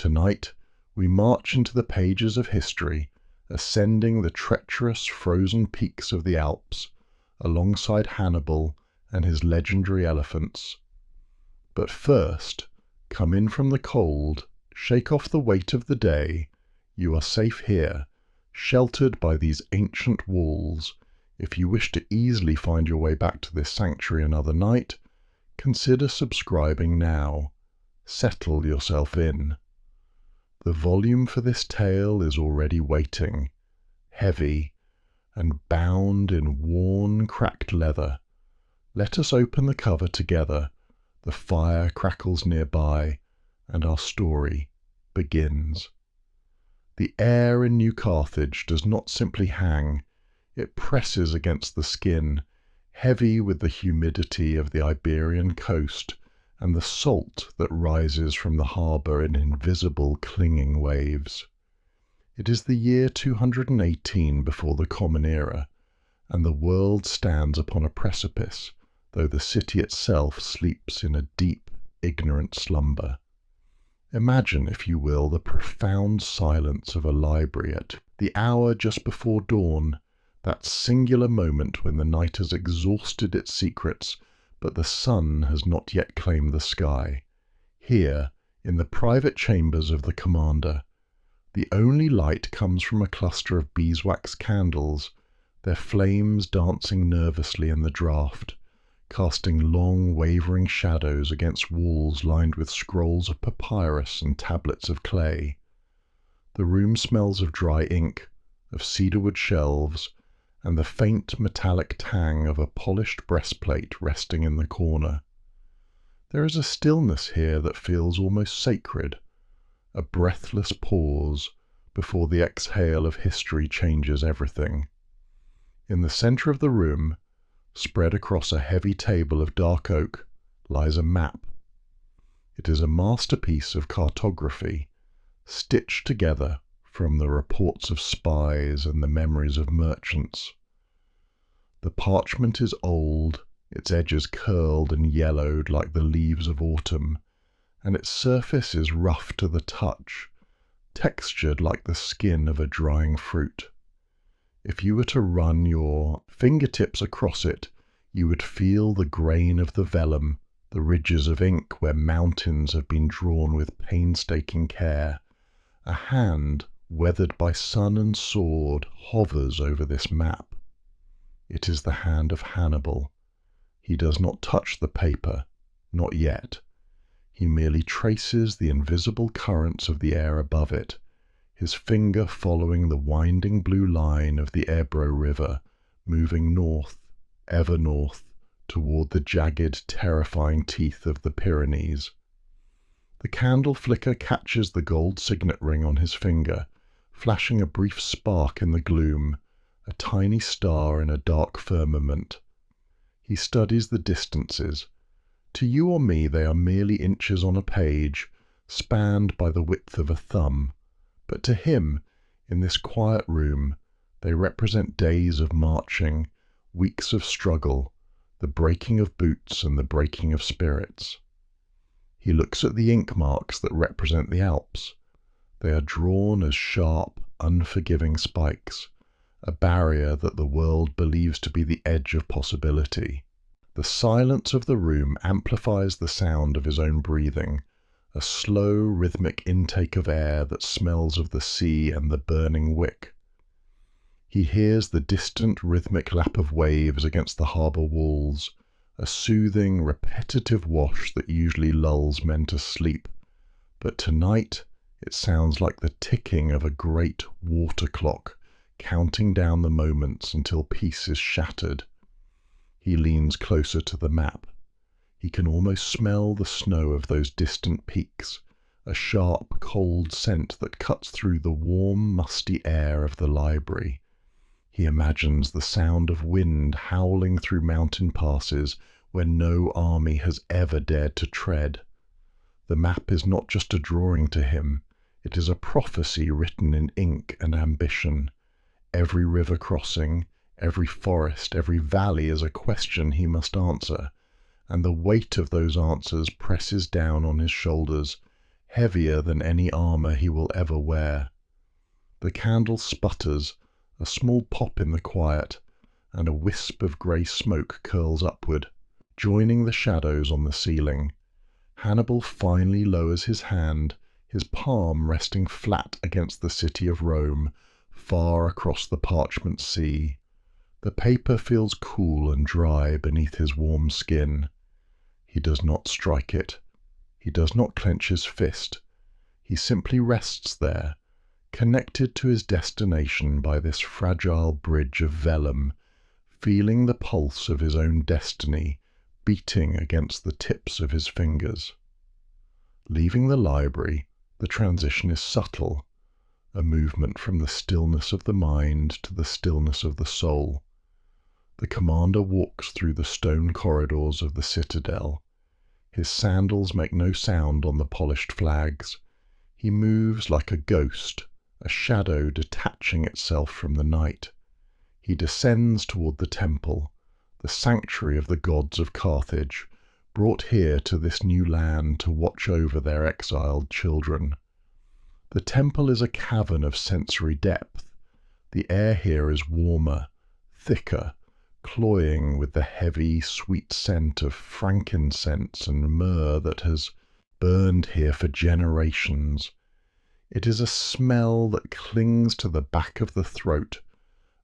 Tonight, we march into the pages of history, ascending the treacherous frozen peaks of the Alps, alongside Hannibal and his legendary elephants. But first, come in from the cold, shake off the weight of the day. You are safe here, sheltered by these ancient walls. If you wish to easily find your way back to this sanctuary another night, consider subscribing now. Settle yourself in. The volume for this tale is already waiting, heavy, and bound in worn, cracked leather. Let us open the cover together. The fire crackles nearby, and our story begins. The air in New Carthage does not simply hang, it presses against the skin, heavy with the humidity of the Iberian coast and the salt that rises from the harbour in invisible clinging waves. It is the year 218 before the Common Era, and the world stands upon a precipice, though the city itself sleeps in a deep, ignorant slumber. Imagine, if you will, the profound silence of a library at the hour just before dawn, that singular moment when the night has exhausted its secrets, but the sun has not yet claimed the sky. Here, in the private chambers of the commander, the only light comes from a cluster of beeswax candles, their flames dancing nervously in the draught, casting long wavering shadows against walls lined with scrolls of papyrus and tablets of clay. The room smells of dry ink, of cedarwood shelves, and the faint metallic tang of a polished breastplate resting in the corner. There is a stillness here that feels almost sacred, a breathless pause before the exhale of history changes everything. In the centre of the room, spread across a heavy table of dark oak, lies a map. It is a masterpiece of cartography, stitched together from the reports of spies and the memories of merchants. The parchment is old, its edges curled and yellowed like the leaves of autumn, and its surface is rough to the touch, textured like the skin of a drying fruit. If you were to run your fingertips across it, you would feel the grain of the vellum, the ridges of ink where mountains have been drawn with painstaking care. A hand, weathered by sun and sword, hovers over this map. It is the hand of Hannibal. He does not touch the paper, not yet. He merely traces the invisible currents of the air above it, his finger following the winding blue line of the Ebro River, moving north, ever north, toward the jagged, terrifying teeth of the Pyrenees. The candle flicker catches the gold signet ring on his finger, flashing a brief spark in the gloom, a tiny star in a dark firmament. He studies the distances. To you or me they are merely inches on a page, spanned by the width of a thumb. But to him, in this quiet room, they represent days of marching, weeks of struggle, the breaking of boots and the breaking of spirits. He looks at the ink marks that represent the Alps. They are drawn as sharp, unforgiving spikes, a barrier that the world believes to be the edge of possibility. The silence of the room amplifies the sound of his own breathing, a slow, rhythmic intake of air that smells of the sea and the burning wick. He hears the distant, rhythmic lap of waves against the harbour walls, a soothing, repetitive wash that usually lulls men to sleep. But tonight it sounds like the ticking of a great water clock, counting down the moments until peace is shattered. He leans closer to the map. He can almost smell the snow of those distant peaks, a sharp, cold scent that cuts through the warm, musty air of the library. He imagines the sound of wind howling through mountain passes where no army has ever dared to tread. The map is not just a drawing to him, it is a prophecy written in ink and ambition. Every river crossing, every forest, every valley is a question he must answer, and the weight of those answers presses down on his shoulders, heavier than any armor he will ever wear. The candle sputters, a small pop in the quiet, and a wisp of grey smoke curls upward, joining the shadows on the ceiling. Hannibal finally lowers his hand, his palm resting flat against the city of Rome, far across the parchment sea. The paper feels cool and dry beneath his warm skin. He does not strike it. He does not clench his fist. He simply rests there, connected to his destination by this fragile bridge of vellum, feeling the pulse of his own destiny beating against the tips of his fingers. Leaving the library, the transition is subtle, a movement from the stillness of the mind to the stillness of the soul. The commander walks through the stone corridors of the citadel. His sandals make no sound on the polished flags. He moves like a ghost, a shadow detaching itself from the night. He descends toward the temple, the sanctuary of the gods of Carthage, brought here to this new land to watch over their exiled children. The temple is a cavern of sensory depth. The air here is warmer, thicker, cloying with the heavy, sweet scent of frankincense and myrrh that has burned here for generations. It is a smell that clings to the back of the throat,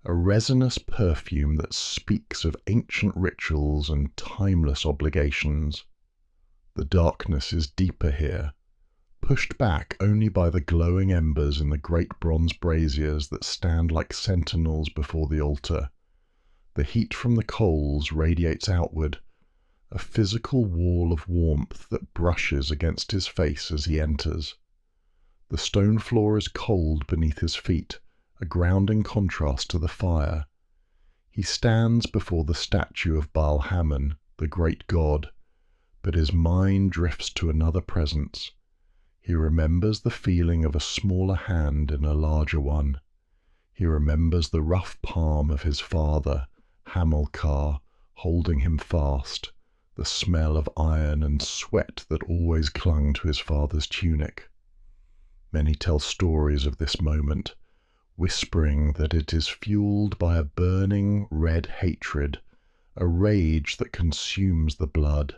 a resinous perfume that speaks of ancient rituals and timeless obligations. The darkness is deeper here, pushed back only by the glowing embers in the great bronze braziers that stand like sentinels before the altar. The heat from the coals radiates outward, a physical wall of warmth that brushes against his face as he enters. The stone floor is cold beneath his feet, a grounding contrast to the fire. He stands before the statue of Baal-Hamon, the great god, but his mind drifts to another presence. He remembers the feeling of a smaller hand in a larger one. He remembers the rough palm of his father, Hamilcar, holding him fast, the smell of iron and sweat that always clung to his father's tunic. Many tell stories of this moment, whispering that it is fueled by a burning red hatred, a rage that consumes the blood.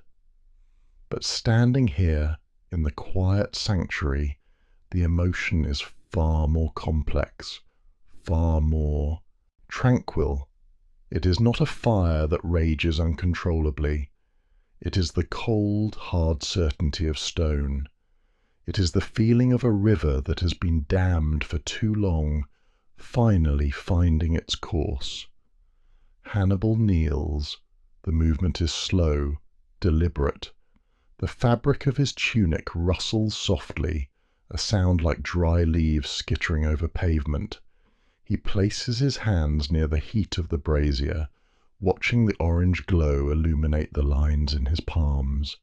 But standing here, in the quiet sanctuary, the emotion is far more complex, far more tranquil. It is not a fire that rages uncontrollably. It is the cold, hard certainty of stone. It is the feeling of a river that has been dammed for too long, finally finding its course. Hannibal kneels. The movement is slow, deliberate. The fabric of his tunic rustles softly, a sound like dry leaves skittering over pavement. He places his hands near the heat of the brazier, watching the orange glow illuminate the lines in his palms.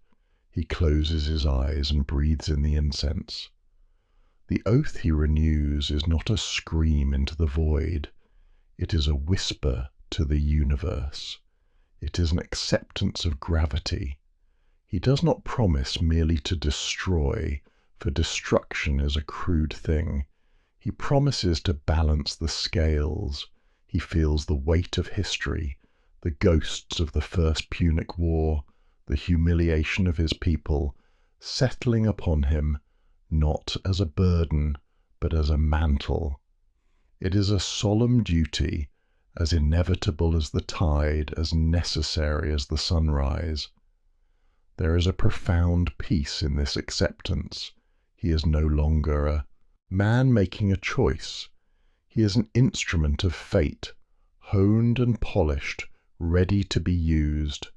He closes his eyes and breathes in the incense. The oath he renews is not a scream into the void. It is a whisper to the universe. It is an acceptance of gravity. He does not promise merely to destroy, for destruction is a crude thing. He promises to balance the scales. He feels the weight of history, the ghosts of the First Punic War, the humiliation of his people, settling upon him, not as a burden, but as a mantle. It is a solemn duty, as inevitable as the tide, as necessary as the sunrise. There is a profound peace in this acceptance. He is no longer a man making a choice. He is an instrument of fate, honed and polished, ready to be used.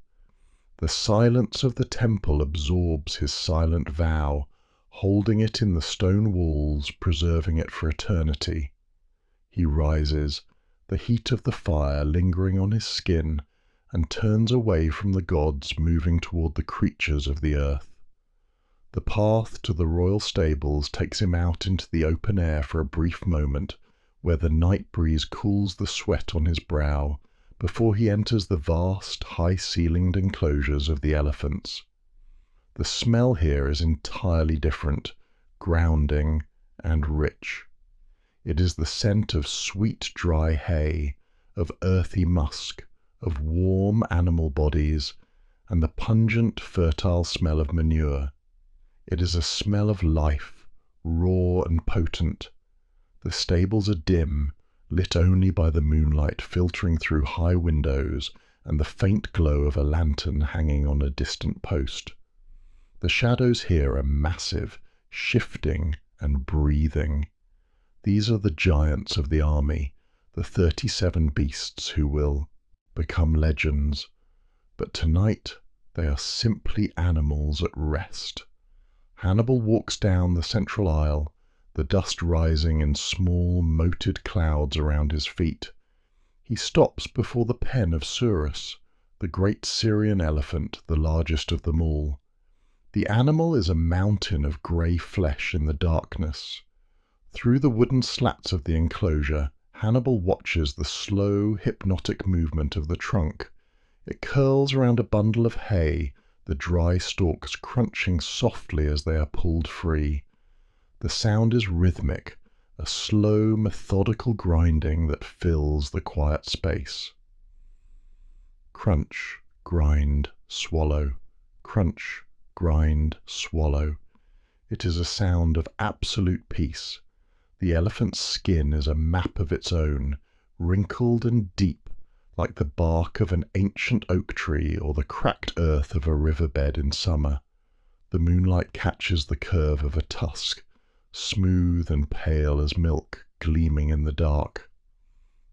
The silence of the temple absorbs his silent vow, holding it in the stone walls, preserving it for eternity. He rises, the heat of the fire lingering on his skin, and turns away from the gods, moving toward the creatures of the earth. The path to the royal stables takes him out into the open air for a brief moment, where the night breeze cools the sweat on his brow, before he enters the vast, high-ceilinged enclosures of the elephants. The smell here is entirely different, grounding, and rich. It is the scent of sweet dry hay, of earthy musk, of warm animal bodies, and the pungent fertile smell of manure. It is a smell of life, raw and potent. The stables are dim, lit only by the moonlight filtering through high windows and the faint glow of a lantern hanging on a distant post. The shadows here are massive, shifting and breathing. These are the giants of the army, the 37 beasts who will become legends. But tonight they are simply animals at rest. Hannibal walks down the central aisle, the dust rising in small, moated clouds around his feet. He stops before the pen of Surus, the great Syrian elephant, the largest of them all. The animal is a mountain of grey flesh in the darkness. Through the wooden slats of the enclosure, Hannibal watches the slow, hypnotic movement of the trunk. It curls around a bundle of hay, the dry stalks crunching softly as they are pulled free. The sound is rhythmic, a slow, methodical grinding that fills the quiet space. Crunch, grind, swallow. Crunch, grind, swallow. It is a sound of absolute peace. The elephant's skin is a map of its own, wrinkled and deep, like the bark of an ancient oak tree or the cracked earth of a riverbed in summer. The moonlight catches the curve of a tusk, smooth and pale as milk, gleaming in the dark.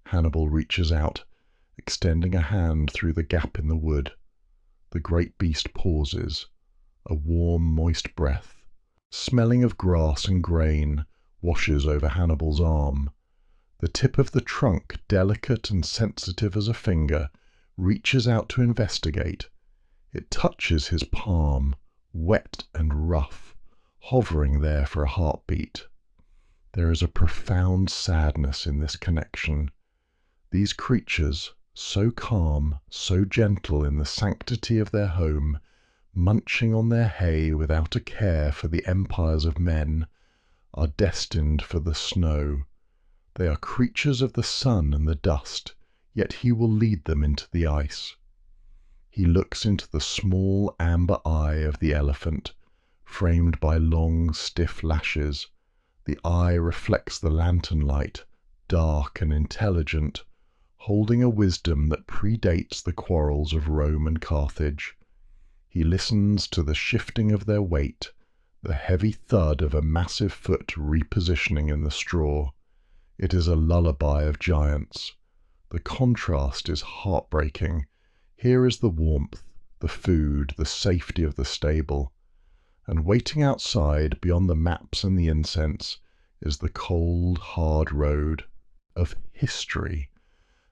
Hannibal reaches out, extending a hand through the gap in the wood. The great beast pauses, a warm, moist breath, smelling of grass and grain, washes over Hannibal's arm. The tip of the trunk, delicate and sensitive as a finger, reaches out to investigate. It touches his palm, wet and rough, hovering there for a heartbeat. There is a profound sadness in this connection. These creatures, so calm, so gentle in the sanctity of their home, munching on their hay without a care for the empires of men, are destined for the snow. They are creatures of the sun and the dust, yet he will lead them into the ice. He looks into the small amber eye of the elephant, framed by long, stiff lashes. The eye reflects the lantern light, dark and intelligent, holding a wisdom that predates the quarrels of Rome and Carthage. He listens to the shifting of their weight, the heavy thud of a massive foot repositioning in the straw. It is a lullaby of giants. The contrast is heartbreaking. Here is the warmth, the food, the safety of the stable. And waiting outside, beyond the maps and the incense, is the cold, hard road of history.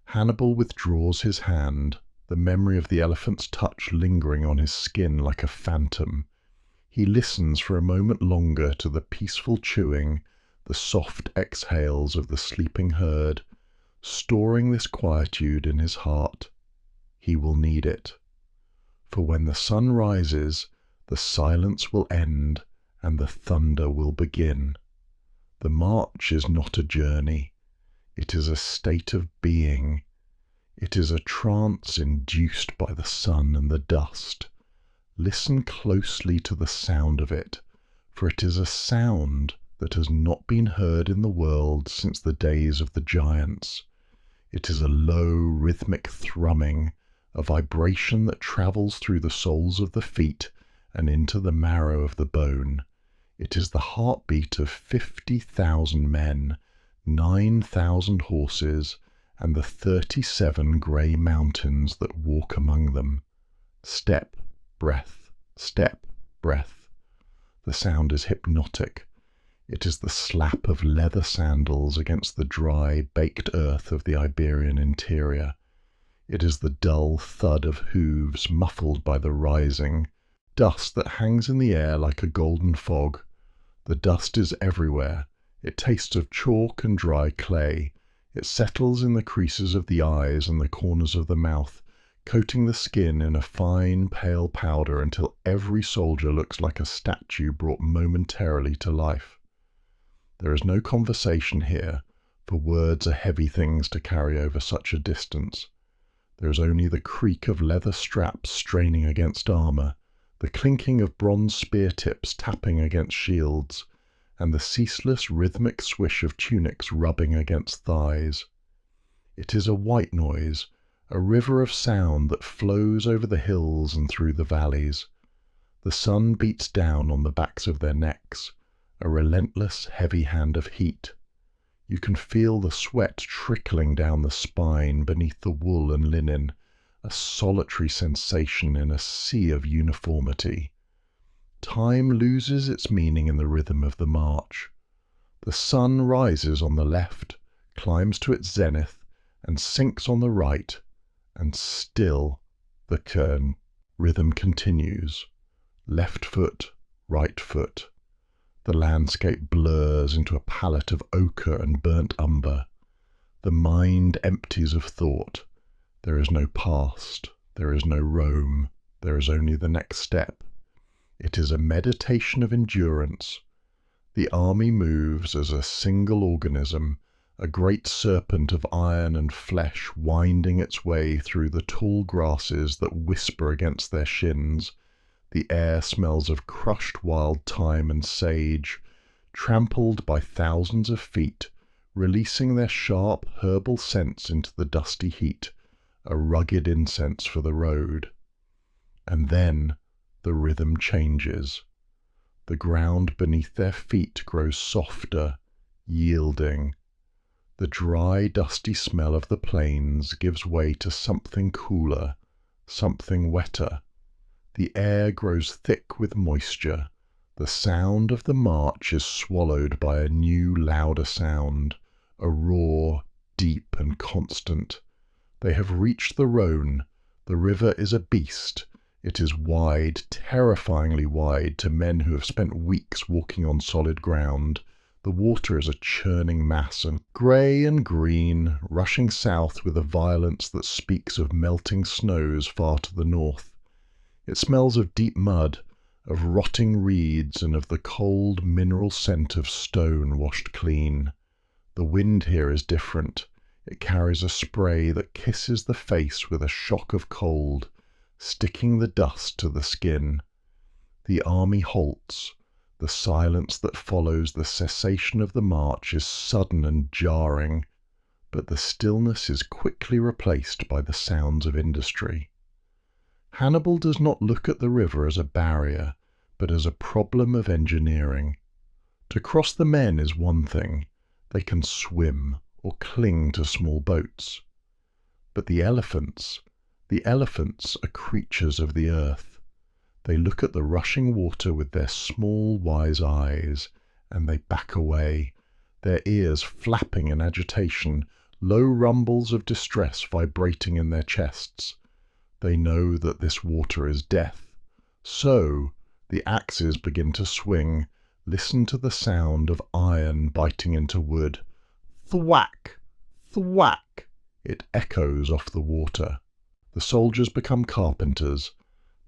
Hannibal withdraws his hand, the memory of the elephant's touch lingering on his skin like a phantom. He listens for a moment longer to the peaceful chewing, the soft exhales of the sleeping herd, storing this quietude in his heart. He will need it. For when the sun rises, the silence will end and the thunder will begin. The march is not a journey. It is a state of being. It is a trance induced by the sun and the dust. Listen closely to the sound of it, for it is a sound that has not been heard in the world since the days of the giants. It is a low, rhythmic thrumming, a vibration that travels through the soles of the feet and into the marrow of the bone. It is the heartbeat of 50,000 men, 9,000 horses, and the 37 grey mountains that walk among them. Step, breath, step, breath. The sound is hypnotic. It is the slap of leather sandals against the dry, baked earth of the Iberian interior. It is the dull thud of hooves muffled by the rising dust that hangs in the air like a golden fog. The dust is everywhere. It tastes of chalk and dry clay. It settles in the creases of the eyes and the corners of the mouth, coating the skin in a fine, pale powder until every soldier looks like a statue brought momentarily to life. There is no conversation here, for words are heavy things to carry over such a distance. There is only the creak of leather straps straining against armour, the clinking of bronze spear tips tapping against shields, and the ceaseless rhythmic swish of tunics rubbing against thighs. It is a white noise, a river of sound that flows over the hills and through the valleys. The sun beats down on the backs of their necks, a relentless heavy hand of heat. You can feel the sweat trickling down the spine beneath the wool and linen, a solitary sensation in a sea of uniformity. Time loses its meaning in the rhythm of the march. The sun rises on the left, climbs to its zenith, and sinks on the right, and still the rhythm continues. Left foot, right foot. The landscape blurs into a palette of ochre and burnt umber. The mind empties of thought. There is no past, there is no Rome, there is only the next step. It is a meditation of endurance. The army moves as a single organism, a great serpent of iron and flesh winding its way through the tall grasses that whisper against their shins. The air smells of crushed wild thyme and sage, trampled by thousands of feet, releasing their sharp herbal scents into the dusty heat, a rugged incense for the road. And then the rhythm changes. The ground beneath their feet grows softer, yielding. The dry, dusty smell of the plains gives way to something cooler, something wetter. The air grows thick with moisture. The sound of the march is swallowed by a new, louder sound, a roar, deep and constant. They have reached the Rhone. The river is a beast. It is wide, terrifyingly wide to men who have spent weeks walking on solid ground. The water is a churning mass, and grey and green, rushing south with a violence that speaks of melting snows far to the north. It smells of deep mud, of rotting reeds, and of the cold mineral scent of stone washed clean. The wind here is different. It carries a spray that kisses the face with a shock of cold, sticking the dust to the skin. The army halts. The silence that follows the cessation of the march is sudden and jarring, but the stillness is quickly replaced by the sounds of industry. Hannibal does not look at the river as a barrier, but as a problem of engineering. To cross the men is one thing. They can swim or cling to small boats. But the elephants are creatures of the earth. They look at the rushing water with their small, wise eyes, and they back away, their ears flapping in agitation, low rumbles of distress vibrating in their chests. They know that this water is death. So the axes begin to swing. Listen to the sound of iron biting into wood. Thwack! Thwack! It echoes off the water. The soldiers become carpenters.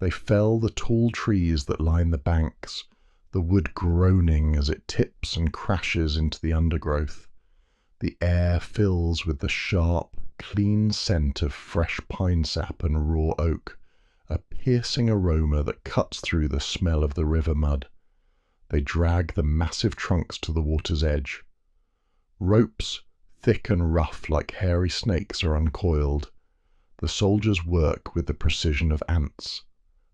They fell the tall trees that line the banks, the wood groaning as it tips and crashes into the undergrowth. The air fills with the sharp, clean scent of fresh pine sap and raw oak, a piercing aroma that cuts through the smell of the river mud. They drag the massive trunks to the water's edge. Ropes, thick and rough like hairy snakes, are uncoiled. The soldiers work with the precision of ants.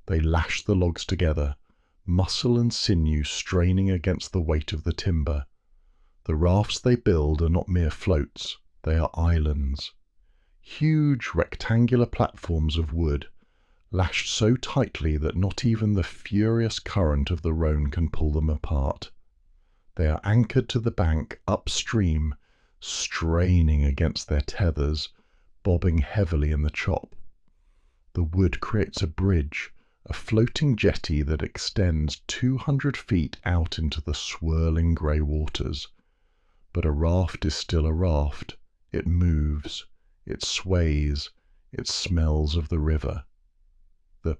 They lash the logs together, muscle and sinew straining against the weight of the timber. The rafts they build are not mere floats, they are islands. Huge rectangular platforms of wood, lashed so tightly that not even the furious current of the Rhone can pull them apart. They are anchored to the bank upstream, straining against their tethers, bobbing heavily in the chop. The wood creates a bridge, a floating jetty that extends 200 feet out into the swirling grey waters. But a raft is still a raft. It moves, it sways, it smells of the river. The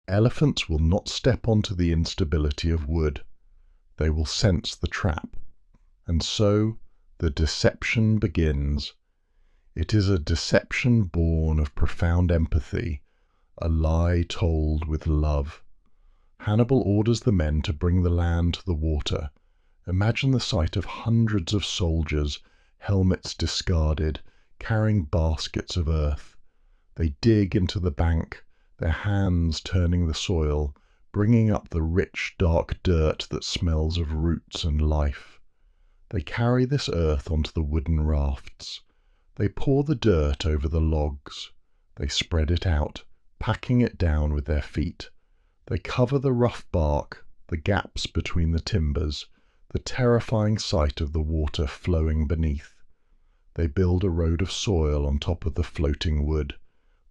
elephants will not step onto the instability of wood. They will sense the trap. And so the deception begins. It is a deception born of profound empathy, a lie told with love. Hannibal orders the men to bring the land to the water. Imagine the sight of hundreds of soldiers, helmets discarded, carrying baskets of earth. They dig into the bank, their hands turning the soil, bringing up the rich, dark dirt that smells of roots and life. They carry this earth onto the wooden rafts. They pour the dirt over the logs. They spread it out, packing it down with their feet. They cover the rough bark, the gaps between the timbers, the terrifying sight of the water flowing beneath. They build a road of soil on top of the floating wood.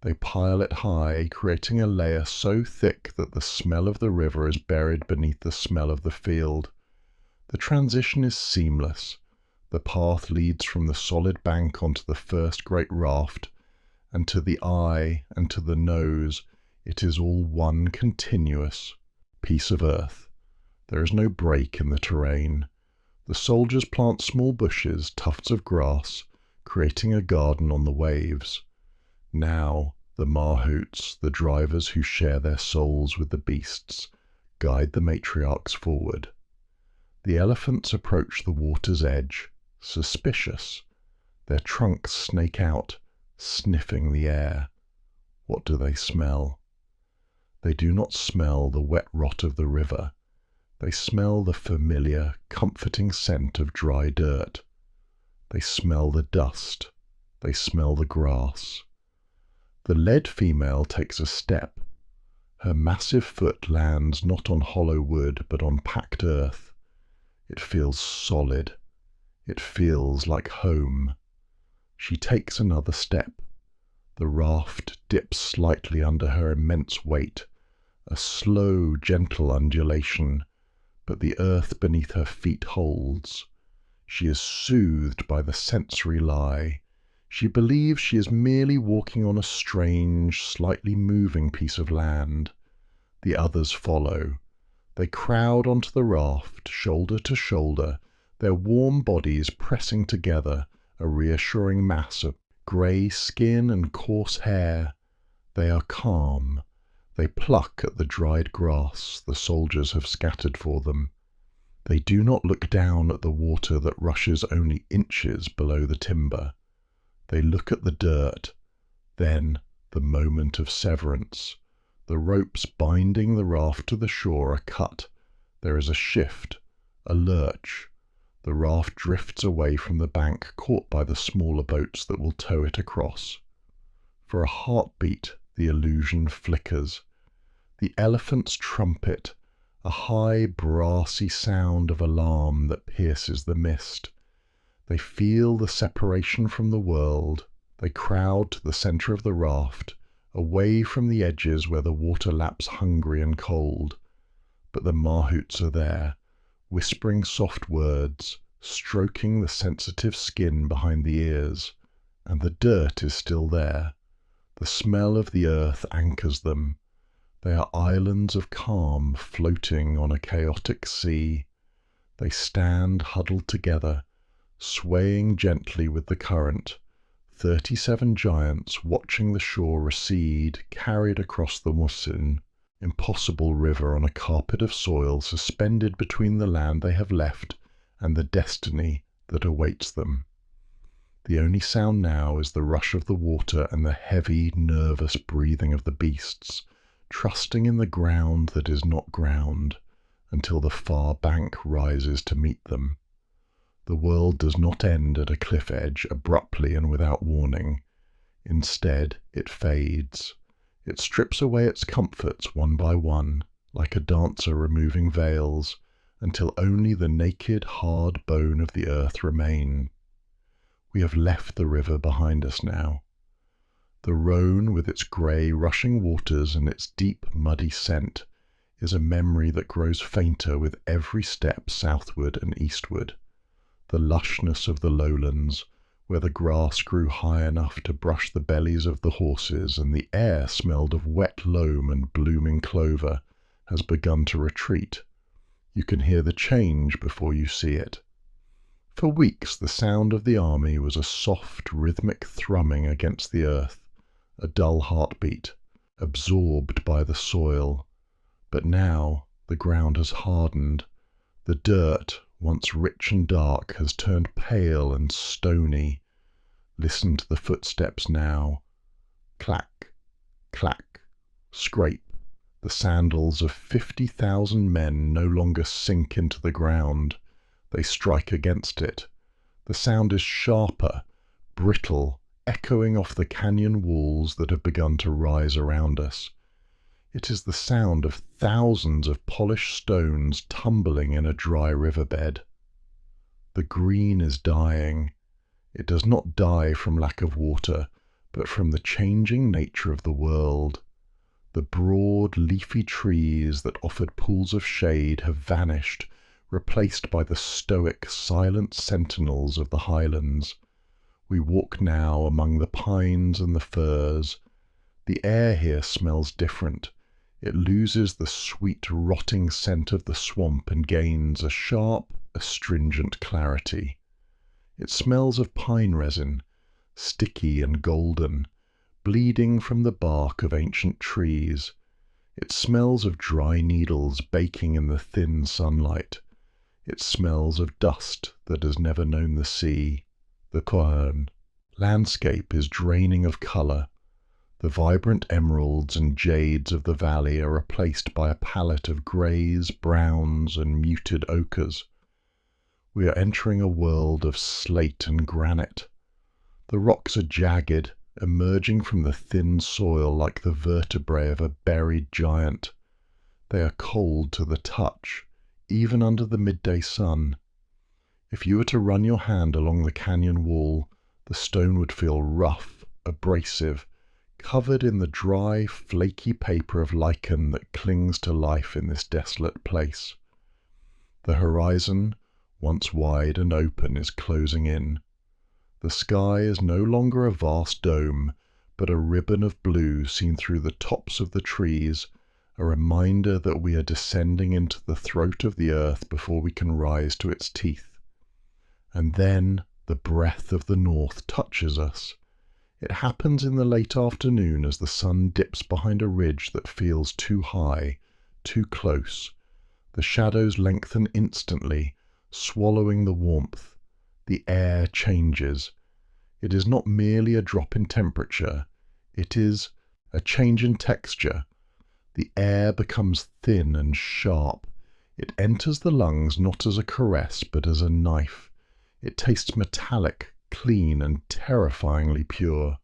They pile it high, creating a layer so thick that the smell of the river is buried beneath the smell of the field. The transition is seamless. The path leads from the solid bank onto the first great raft, and to the eye and to the nose it is all one continuous piece of earth. There is no break in the terrain. The soldiers plant small bushes, tufts of grass, creating a garden on the waves. Now the mahouts, the drivers who share their souls with the beasts, guide the matriarchs forward. The elephants approach the water's edge, suspicious. Their trunks snake out, sniffing the air. What do they smell? They do not smell the wet rot of the river. They smell the familiar, comforting scent of dry dirt. They smell the dust. They smell the grass. The led female takes a step. Her massive foot lands not on hollow wood, but on packed earth. It feels solid. It feels like home. She takes another step. The raft dips slightly under her immense weight, a slow, gentle undulation, but the earth beneath her feet holds. She is soothed by the sensory lie. She believes she is merely walking on a strange, slightly moving piece of land. The others follow. They crowd onto the raft, shoulder to shoulder, their warm bodies pressing together, a reassuring mass of grey skin and coarse hair. They are calm. They pluck at the dried grass the soldiers have scattered for them. They do not look down at the water that rushes only inches below the timber. They look at the dirt. Then the moment of severance. The ropes binding the raft to the shore are cut. There is a shift, a lurch. The raft drifts away from the bank, caught by the smaller boats that will tow it across. For a heartbeat, the illusion flickers. The elephants trumpet, a high, brassy sound of alarm that pierces the mist. They feel the separation from the world. They crowd to the center of the raft, away from the edges where the water laps hungry and cold. But the mahouts are there, whispering soft words, stroking the sensitive skin behind the ears. And the dirt is still there. The smell of the earth anchors them. They are islands of calm floating on a chaotic sea. They stand huddled together, swaying gently with the current. 37 giants watching the shore recede, carried across the Musin, impossible river on a carpet of soil suspended between the land they have left and the destiny that awaits them. The only sound now is the rush of the water and the heavy, nervous breathing of the beasts, trusting in the ground that is not ground, until the far bank rises to meet them. The world does not end at a cliff edge abruptly and without warning. Instead, it fades. It strips away its comforts one by one, like a dancer removing veils, until only the naked, hard bone of the earth remains. We have left the river behind us now. The Rhone, with its grey, rushing waters and its deep, muddy scent, is a memory that grows fainter with every step southward and eastward. The lushness of the lowlands, where the grass grew high enough to brush the bellies of the horses and the air smelled of wet loam and blooming clover, has begun to retreat. You can hear the change before you see it. For weeks the sound of the army was a soft, rhythmic thrumming against the earth, a dull heartbeat, absorbed by the soil. But now the ground has hardened. The dirt, once rich and dark, has turned pale and stony. Listen to the footsteps now. Clack, clack, scrape. The sandals of 50,000 men no longer sink into the ground. They strike against it. The sound is sharper, brittle, echoing off the canyon walls that have begun to rise around us. It is the sound of thousands of polished stones tumbling in a dry riverbed. The green is dying. It does not die from lack of water, but from the changing nature of the world. The broad, leafy trees that offered pools of shade have vanished, replaced by the stoic, silent sentinels of the highlands. We walk now among the pines and the firs. The air here smells different. It loses the sweet, rotting scent of the swamp and gains a sharp, astringent clarity. It smells of pine resin, sticky and golden, bleeding from the bark of ancient trees. It smells of dry needles baking in the thin sunlight. It smells of dust that has never known the sea. The Cohern landscape is draining of colour. The vibrant emeralds and jades of the valley are replaced by a palette of greys, browns, and muted ochres. We are entering a world of slate and granite. The rocks are jagged, emerging from the thin soil like the vertebrae of a buried giant. They are cold to the touch, even under the midday sun. If you were to run your hand along the canyon wall, the stone would feel rough, abrasive, covered in the dry, flaky paper of lichen that clings to life in this desolate place. The horizon, once wide and open, is closing in. The sky is no longer a vast dome, but a ribbon of blue seen through the tops of the trees, a reminder that we are descending into the throat of the earth before we can rise to its teeth. And then the breath of the north touches us. It happens in the late afternoon as the sun dips behind a ridge that feels too high, too close. The shadows lengthen instantly, swallowing the warmth. The air changes. It is not merely a drop in temperature, it is a change in texture. The air becomes thin and sharp. It enters the lungs not as a caress, but as a knife. It tastes metallic, clean, and terrifyingly pure.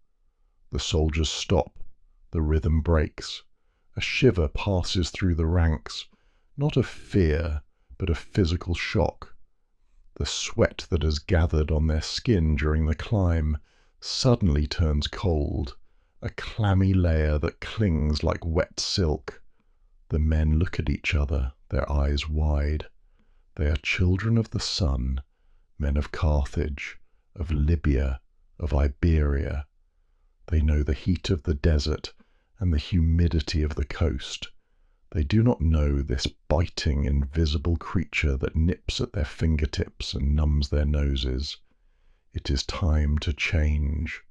The soldiers stop. The rhythm breaks. A shiver passes through the ranks, not of fear, but of physical shock. The sweat that has gathered on their skin during the climb suddenly turns cold, a clammy layer that clings like wet silk. The men look at each other, their eyes wide. They are children of the sun, men of Carthage, of Libya, of Iberia. They know the heat of the desert and the humidity of the coast. They do not know this biting, invisible creature that nips at their fingertips and numbs their noses. It is time to change.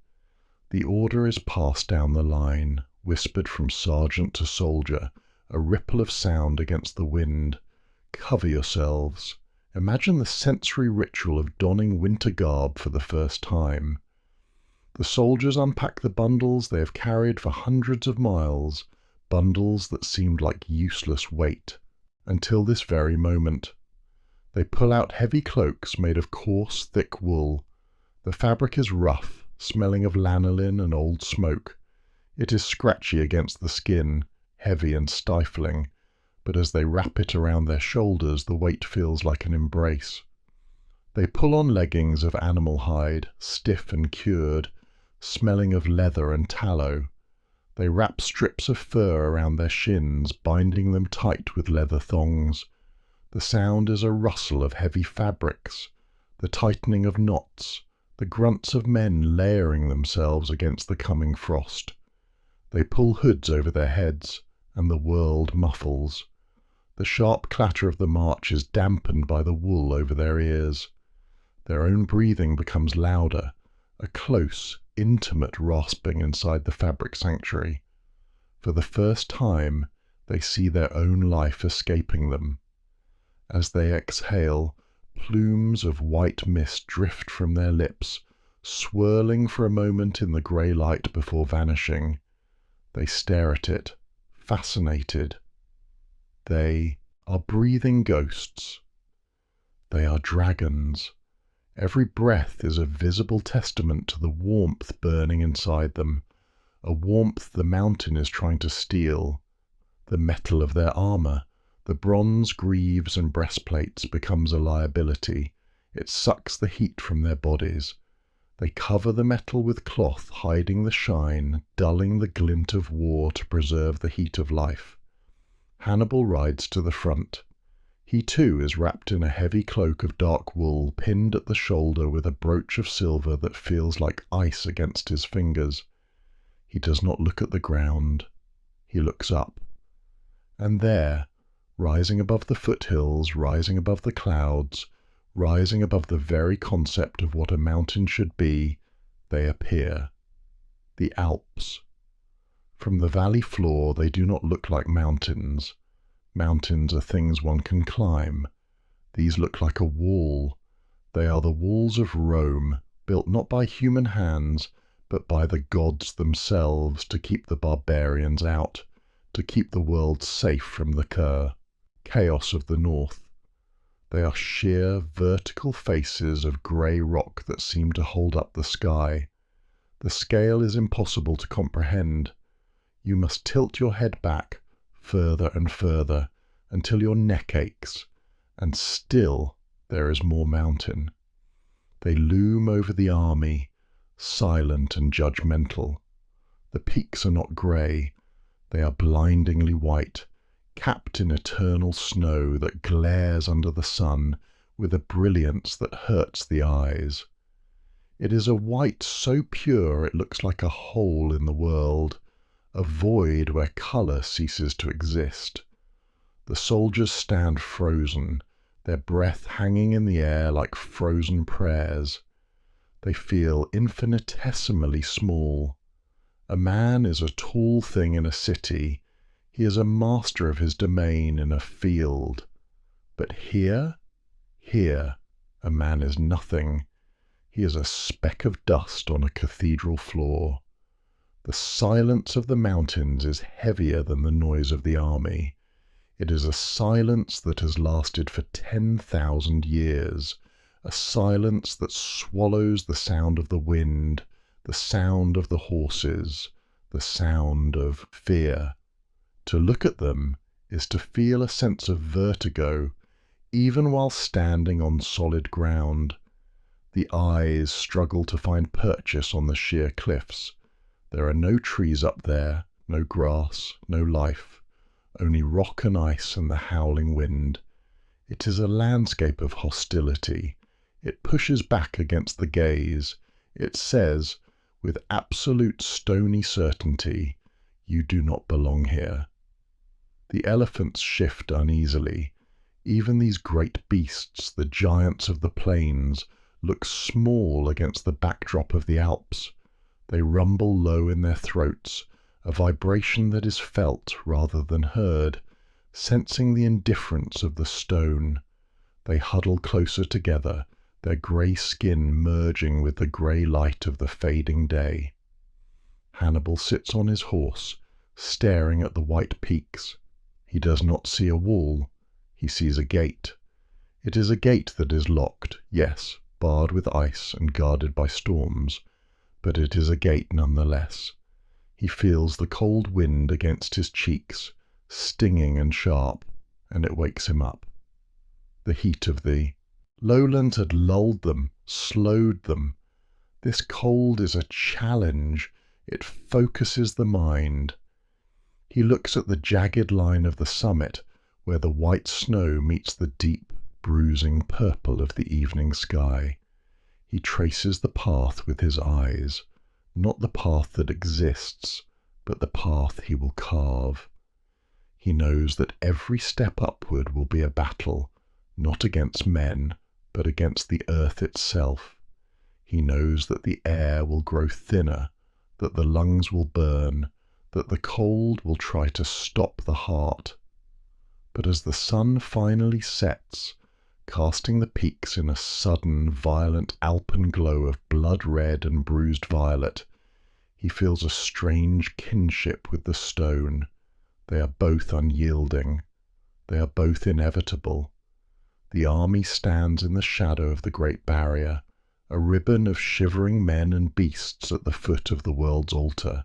The order is passed down the line, whispered from sergeant to soldier, a ripple of sound against the wind. Cover yourselves. Imagine the sensory ritual of donning winter garb for the first time. The soldiers unpack the bundles they have carried for hundreds of miles, bundles that seemed like useless weight, until this very moment. They pull out heavy cloaks made of coarse, thick wool. The fabric is rough, smelling of lanolin and old smoke. It is scratchy against the skin, heavy and stifling, but as they wrap it around their shoulders, the weight feels like an embrace. They pull on leggings of animal hide, stiff and cured, smelling of leather and tallow. They wrap strips of fur around their shins, binding them tight with leather thongs. The sound is a rustle of heavy fabrics, the tightening of knots, the grunts of men layering themselves against the coming frost. They pull hoods over their heads, and the world muffles. The sharp clatter of the march is dampened by the wool over their ears. Their own breathing becomes louder, a close, intimate rasping inside the fabric sanctuary. For the first time, they see their own life escaping them. As they exhale, plumes of white mist drift from their lips, swirling for a moment in the grey light before vanishing. They stare at it, fascinated. They are breathing ghosts. They are dragons. Every breath is a visible testament to the warmth burning inside them, a warmth the mountain is trying to steal. The metal of their armour, the bronze greaves and breastplates, becomes a liability. It sucks the heat from their bodies. They cover the metal with cloth, hiding the shine, dulling the glint of war to preserve the heat of life. Hannibal rides to the front. He too is wrapped in a heavy cloak of dark wool, pinned at the shoulder with a brooch of silver that feels like ice against his fingers. He does not look at the ground. He looks up. And there, rising above the foothills, rising above the clouds, rising above the very concept of what a mountain should be, they appear. The Alps. From the valley floor they do not look like mountains. Mountains are things one can climb. These look like a wall. They are the walls of Rome, built not by human hands, but by the gods themselves to keep the barbarians out, to keep the world safe from the chaos of the north. They are sheer, vertical faces of grey rock that seem to hold up the sky. The scale is impossible to comprehend. You must tilt your head back, further and further, until your neck aches, and still there is more mountain. They loom over the army, silent and judgmental. The peaks are not grey, they are blindingly white, capped in eternal snow that glares under the sun with a brilliance that hurts the eyes. It is a white so pure it looks like a hole in the world, a void where colour ceases to exist. The soldiers stand frozen, their breath hanging in the air like frozen prayers. They feel infinitesimally small. A man is a tall thing in a city. He is a master of his domain in a field. But here, a man is nothing. He is a speck of dust on a cathedral floor. The silence of the mountains is heavier than the noise of the army. It is a silence that has lasted for 10,000 years, a silence that swallows the sound of the wind, the sound of the horses, the sound of fear. To look at them is to feel a sense of vertigo, even while standing on solid ground. The eyes struggle to find purchase on the sheer cliffs. There are no trees up there, no grass, no life, only rock and ice and the howling wind. It is a landscape of hostility. It pushes back against the gaze. It says, with absolute stony certainty, you do not belong here. The elephants shift uneasily. Even these great beasts, the giants of the plains, look small against the backdrop of the Alps. They rumble low in their throats, a vibration that is felt rather than heard, sensing the indifference of the stone. They huddle closer together, their grey skin merging with the grey light of the fading day. Hannibal sits on his horse, staring at the white peaks. He does not see a wall. He sees a gate. It is a gate that is locked, yes, barred with ice and guarded by storms, but it is a gate nonetheless. He feels the cold wind against his cheeks, stinging and sharp, and it wakes him up. The heat of the lowlands had lulled them, slowed them. This cold is a challenge. It focuses the mind. He looks at the jagged line of the summit, where the white snow meets the deep, bruising purple of the evening sky. He traces the path with his eyes, not the path that exists, but the path he will carve. He knows that every step upward will be a battle, not against men, but against the earth itself. He knows that the air will grow thinner, that the lungs will burn, that the cold will try to stop the heart. But as the sun finally sets, casting the peaks in a sudden, violent Alpine glow of blood-red and bruised violet, he feels a strange kinship with the stone. They are both unyielding. They are both inevitable. The army stands in the shadow of the Great Barrier, a ribbon of shivering men and beasts at the foot of the world's altar.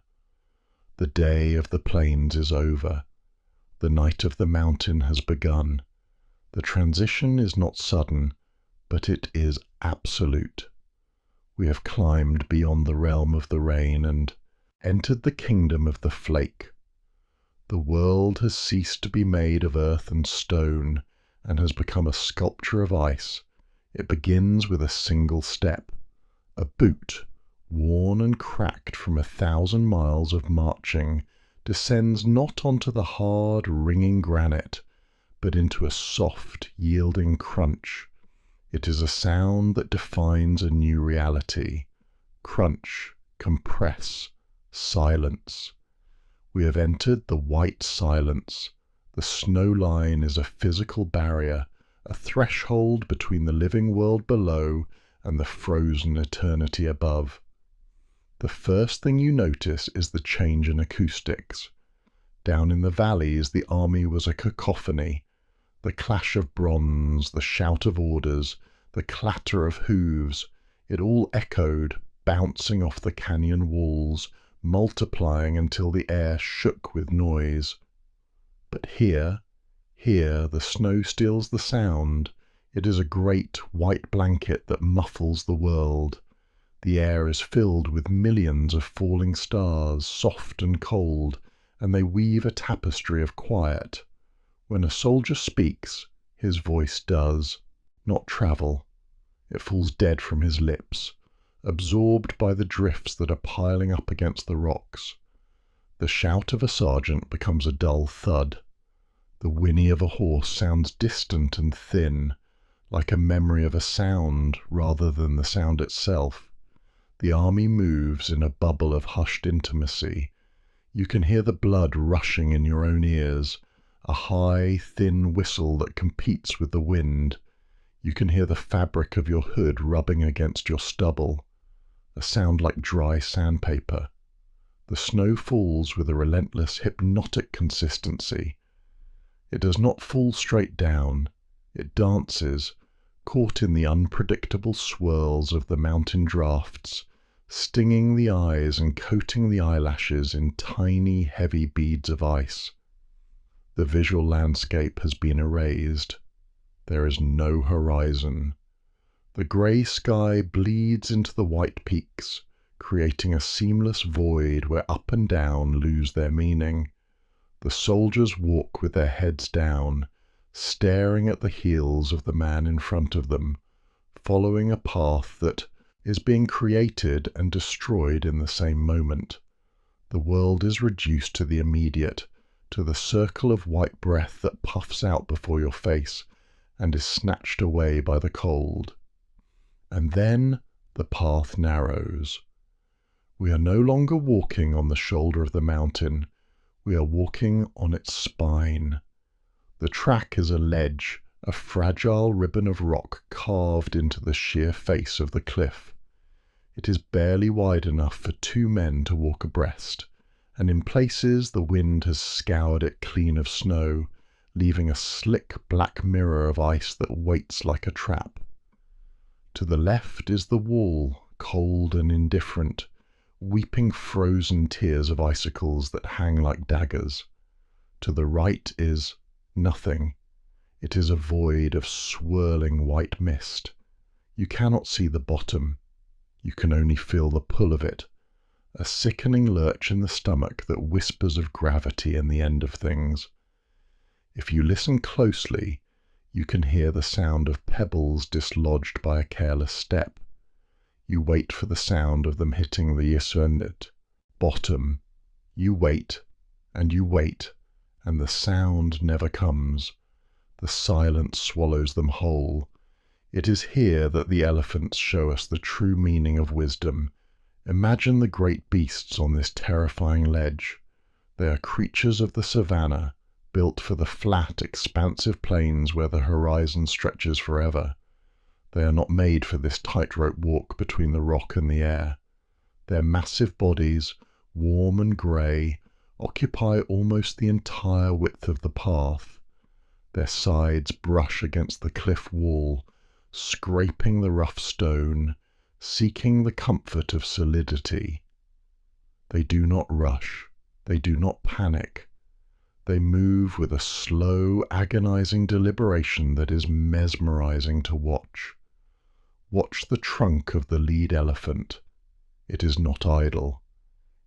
The day of the plains is over. The night of the mountain has begun. The transition is not sudden, but it is absolute. We have climbed beyond the realm of the rain and entered the kingdom of the flake. The world has ceased to be made of earth and stone and has become a sculpture of ice. It begins with a single step. A boot, worn and cracked from 1,000 miles of marching, descends not onto the hard, ringing granite, but into a soft, yielding crunch. It is a sound that defines a new reality. Crunch, compress, silence. We have entered the white silence. The snow line is a physical barrier, a threshold between the living world below and the frozen eternity above. The first thing you notice is the change in acoustics. Down in the valleys, the army was a cacophony. The clash of bronze, the shout of orders, the clatter of hooves, it all echoed, bouncing off the canyon walls, multiplying until the air shook with noise. But here, the snow steals the sound. It is a great white blanket that muffles the world. The air is filled with millions of falling stars, soft and cold, and they weave a tapestry of quiet. When a soldier speaks, his voice does not travel. It falls dead from his lips, absorbed by the drifts that are piling up against the rocks. The shout of a sergeant becomes a dull thud. The whinny of a horse sounds distant and thin, like a memory of a sound rather than the sound itself. The army moves in a bubble of hushed intimacy. You can hear the blood rushing in your own ears, a high, thin whistle that competes with the wind. You can hear the fabric of your hood rubbing against your stubble, a sound like dry sandpaper. The snow falls with a relentless, hypnotic consistency. It does not fall straight down. It dances, caught in the unpredictable swirls of the mountain drafts, stinging the eyes and coating the eyelashes in tiny, heavy beads of ice. The visual landscape has been erased. There is no horizon. The grey sky bleeds into the white peaks, creating a seamless void where up and down lose their meaning. The soldiers walk with their heads down, staring at the heels of the man in front of them, following a path that is being created and destroyed in the same moment. The world is reduced to the immediate, to the circle of white breath that puffs out before your face and is snatched away by the cold. And then the path narrows. We are no longer walking on the shoulder of the mountain. We are walking on its spine. The track is a ledge, a fragile ribbon of rock carved into the sheer face of the cliff. It is barely wide enough for 2 men to walk abreast, and in places the wind has scoured it clean of snow, leaving a slick black mirror of ice that waits like a trap. To the left is the wall, cold and indifferent, weeping frozen tears of icicles that hang like daggers. To the right is nothing. It is a void of swirling white mist. You cannot see the bottom. You can only feel the pull of it, a sickening lurch in the stomach that whispers of gravity and the end of things. If you listen closely, you can hear the sound of pebbles dislodged by a careless step. You wait for the sound of them hitting the Yisernit bottom. You wait, and the sound never comes. The silence swallows them whole. It is here that the elephants show us the true meaning of wisdom. Imagine the great beasts on this terrifying ledge. They are creatures of the savannah, built for the flat, expansive plains where the horizon stretches forever. They are not made for this tightrope walk between the rock and the air. Their massive bodies, warm and grey, occupy almost the entire width of the path. Their sides brush against the cliff wall, scraping the rough stone, seeking the comfort of solidity. They do not rush. They do not panic. They move with a slow, agonizing deliberation that is mesmerizing to watch. Watch the trunk of the lead elephant. It is not idle.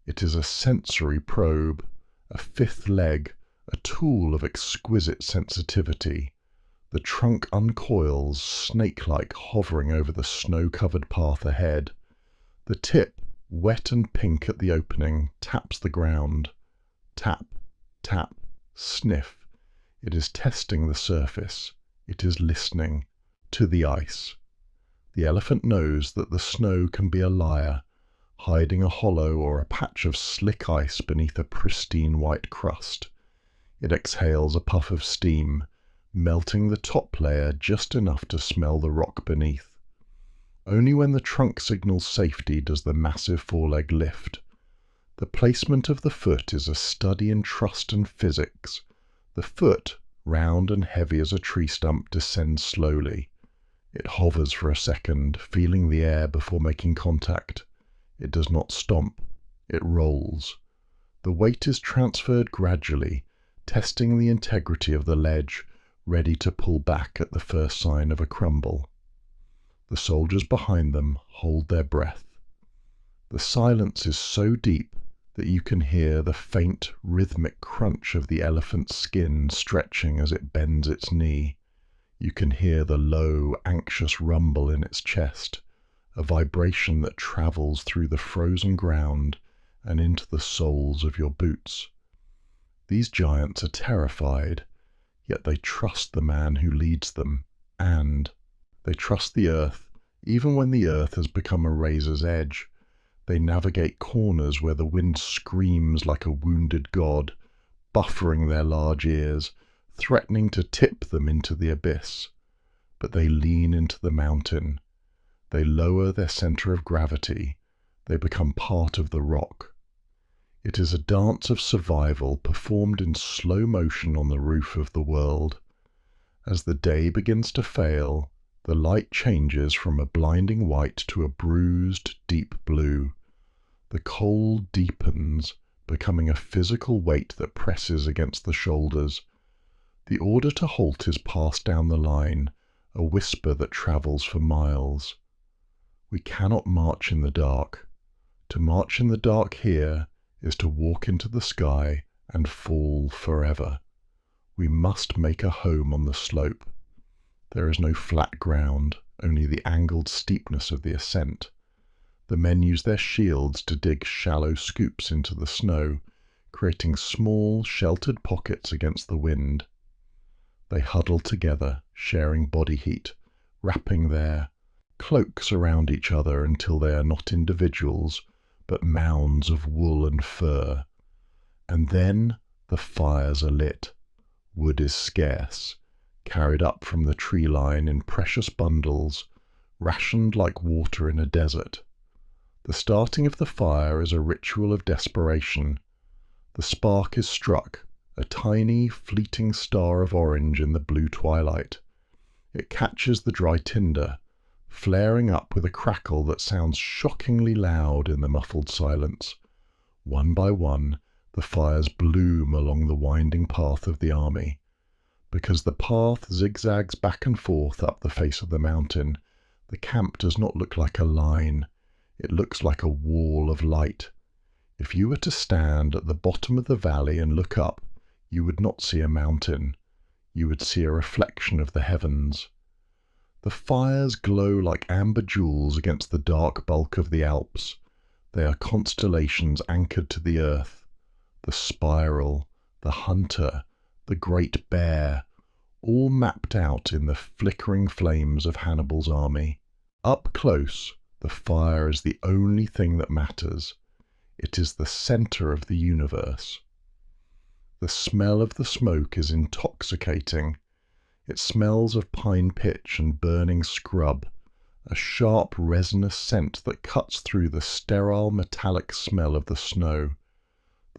It is a sensory probe, a fifth leg, a tool of exquisite sensitivity. The trunk uncoils, snake-like, hovering over the snow-covered path ahead. The tip, wet and pink at the opening, taps the ground. Tap, tap, sniff. It is testing the surface. It is listening to the ice. The elephant knows that the snow can be a liar, hiding a hollow or a patch of slick ice beneath a pristine white crust. It exhales a puff of steam, melting the top layer just enough to smell the rock beneath. Only when the trunk signals safety does the massive foreleg lift. The placement of the foot is a study in trust and physics. The foot, round and heavy as a tree stump, descends slowly. It hovers for a second, feeling the air before making contact. It does not stomp. It rolls. The weight is transferred gradually, testing the integrity of the ledge, ready to pull back at the first sign of a crumble. The soldiers behind them hold their breath. The silence is so deep that you can hear the faint, rhythmic crunch of the elephant's skin stretching as it bends its knee. You can hear the low, anxious rumble in its chest, a vibration that travels through the frozen ground and into the soles of your boots. These giants are terrified, yet they trust the man who leads them, and they trust the earth, even when the earth has become a razor's edge. They navigate corners where the wind screams like a wounded god, buffering their large ears, threatening to tip them into the abyss. But they lean into the mountain. They lower their center of gravity. They become part of the rock. It is a dance of survival performed in slow motion on the roof of the world. As the day begins to fail, the light changes from a blinding white to a bruised, deep blue. The cold deepens, becoming a physical weight that presses against the shoulders. The order to halt is passed down the line, a whisper that travels for miles. We cannot march in the dark. To march in the dark here is to walk into the sky and fall forever. We must make a home on the slope. There is no flat ground, only the angled steepness of the ascent. The men use their shields to dig shallow scoops into the snow, creating small, sheltered pockets against the wind. They huddle together, sharing body heat, wrapping their cloaks around each other until they are not individuals, but mounds of wool and fur. And then the fires are lit. Wood is scarce, carried up from the tree line in precious bundles, rationed like water in a desert. The starting of the fire is a ritual of desperation. The spark is struck, a tiny, fleeting star of orange in the blue twilight. It catches the dry tinder, flaring up with a crackle that sounds shockingly loud in the muffled silence. One by one, the fires bloom along the winding path of the army. Because the path zigzags back and forth up the face of the mountain, the camp does not look like a line. It looks like a wall of light. If you were to stand at the bottom of the valley and look up, you would not see a mountain. You would see a reflection of the heavens. The fires glow like amber jewels against the dark bulk of the Alps. They are constellations anchored to the earth. The spiral, the hunter, the great bear, all mapped out in the flickering flames of Hannibal's army. Up close, the fire is the only thing that matters. It is the center of the universe. The smell of the smoke is intoxicating. It smells of pine pitch and burning scrub, a sharp resinous scent that cuts through the sterile metallic smell of the snow.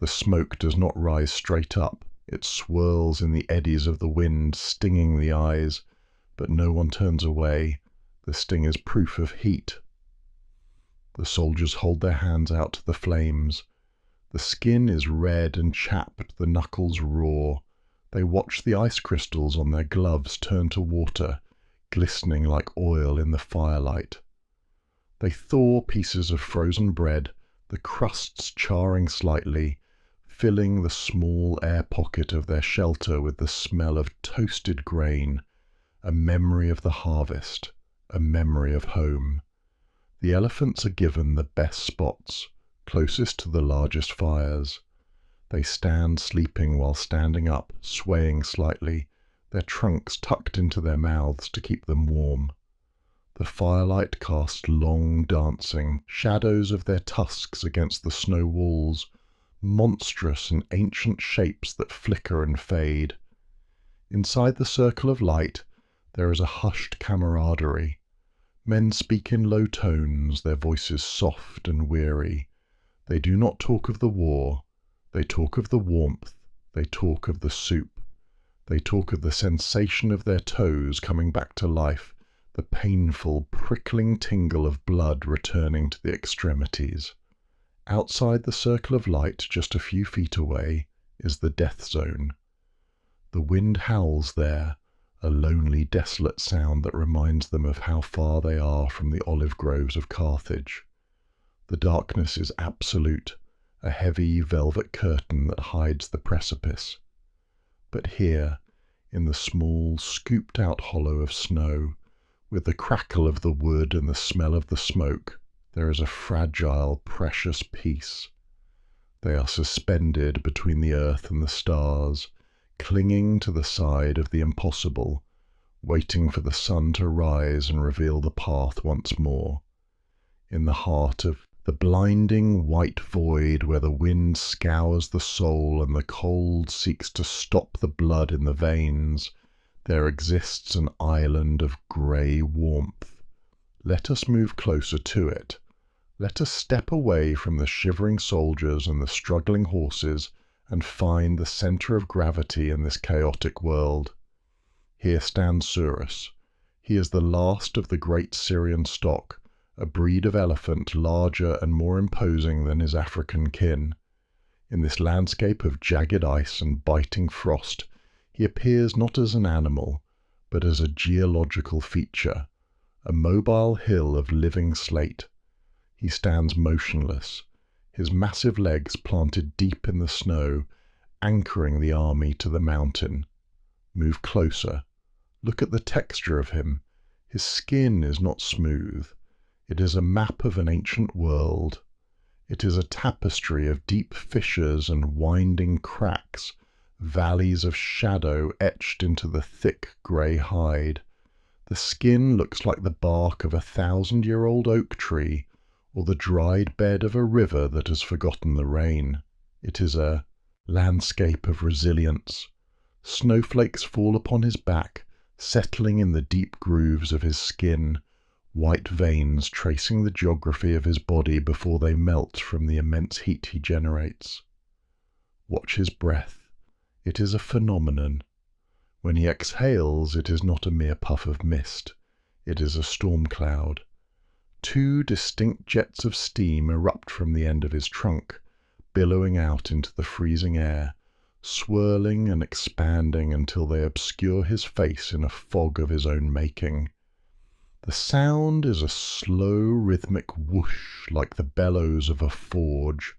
The smoke does not rise straight up. It swirls in the eddies of the wind, stinging the eyes, but no one turns away. The sting is proof of heat. The soldiers hold their hands out to the flames. The skin is red and chapped, the knuckles raw. They watch the ice crystals on their gloves turn to water, glistening like oil in the firelight. They thaw pieces of frozen bread, the crusts charring slightly, filling the small air pocket of their shelter with the smell of toasted grain, a memory of the harvest, a memory of home. The elephants are given the best spots, closest to the largest fires. They stand sleeping while standing up, swaying slightly, their trunks tucked into their mouths to keep them warm. The firelight casts long dancing shadows of their tusks against the snow walls, monstrous and ancient shapes that flicker and fade. Inside the circle of light, there is a hushed camaraderie. Men speak in low tones, their voices soft and weary. They do not talk of the war. They talk of the warmth. They talk of the soup. They talk of the sensation of their toes coming back to life, the painful, prickling tingle of blood returning to the extremities. Outside the circle of light, just a few feet away, is the death zone. The wind howls there, a lonely, desolate sound that reminds them of how far they are from the olive groves of Carthage. The darkness is absolute, a heavy velvet curtain that hides the precipice. But here, in the small, scooped-out hollow of snow, with the crackle of the wood and the smell of the smoke, there is a fragile, precious peace. They are suspended between the earth and the stars, clinging to the side of the impossible, waiting for the sun to rise and reveal the path once more. In the heart of the blinding white void where the wind scours the soul and the cold seeks to stop the blood in the veins, there exists an island of grey warmth. Let us move closer to it. Let us step away from the shivering soldiers and the struggling horses and find the centre of gravity in this chaotic world. Here stands Surus. He is the last of the great Syrian stock, a breed of elephant larger and more imposing than his African kin. In this landscape of jagged ice and biting frost, he appears not as an animal, but as a geological feature, a mobile hill of living slate. He stands motionless, his massive legs planted deep in the snow, anchoring the army to the mountain. Move closer. Look at the texture of him. His skin is not smooth. It is a map of an ancient world. It is a tapestry of deep fissures and winding cracks, valleys of shadow etched into the thick grey hide. The skin looks like the bark of a 1,000-year-old oak tree, or the dried bed of a river that has forgotten the rain. It is a landscape of resilience. Snowflakes fall upon his back, settling in the deep grooves of his skin, white veins tracing the geography of his body before they melt from the immense heat he generates. Watch his breath. It is a phenomenon. When he exhales, it is not a mere puff of mist. It is a storm cloud. 2 distinct jets of steam erupt from the end of his trunk, billowing out into the freezing air, swirling and expanding until they obscure his face in a fog of his own making. The sound is a slow, rhythmic whoosh like the bellows of a forge.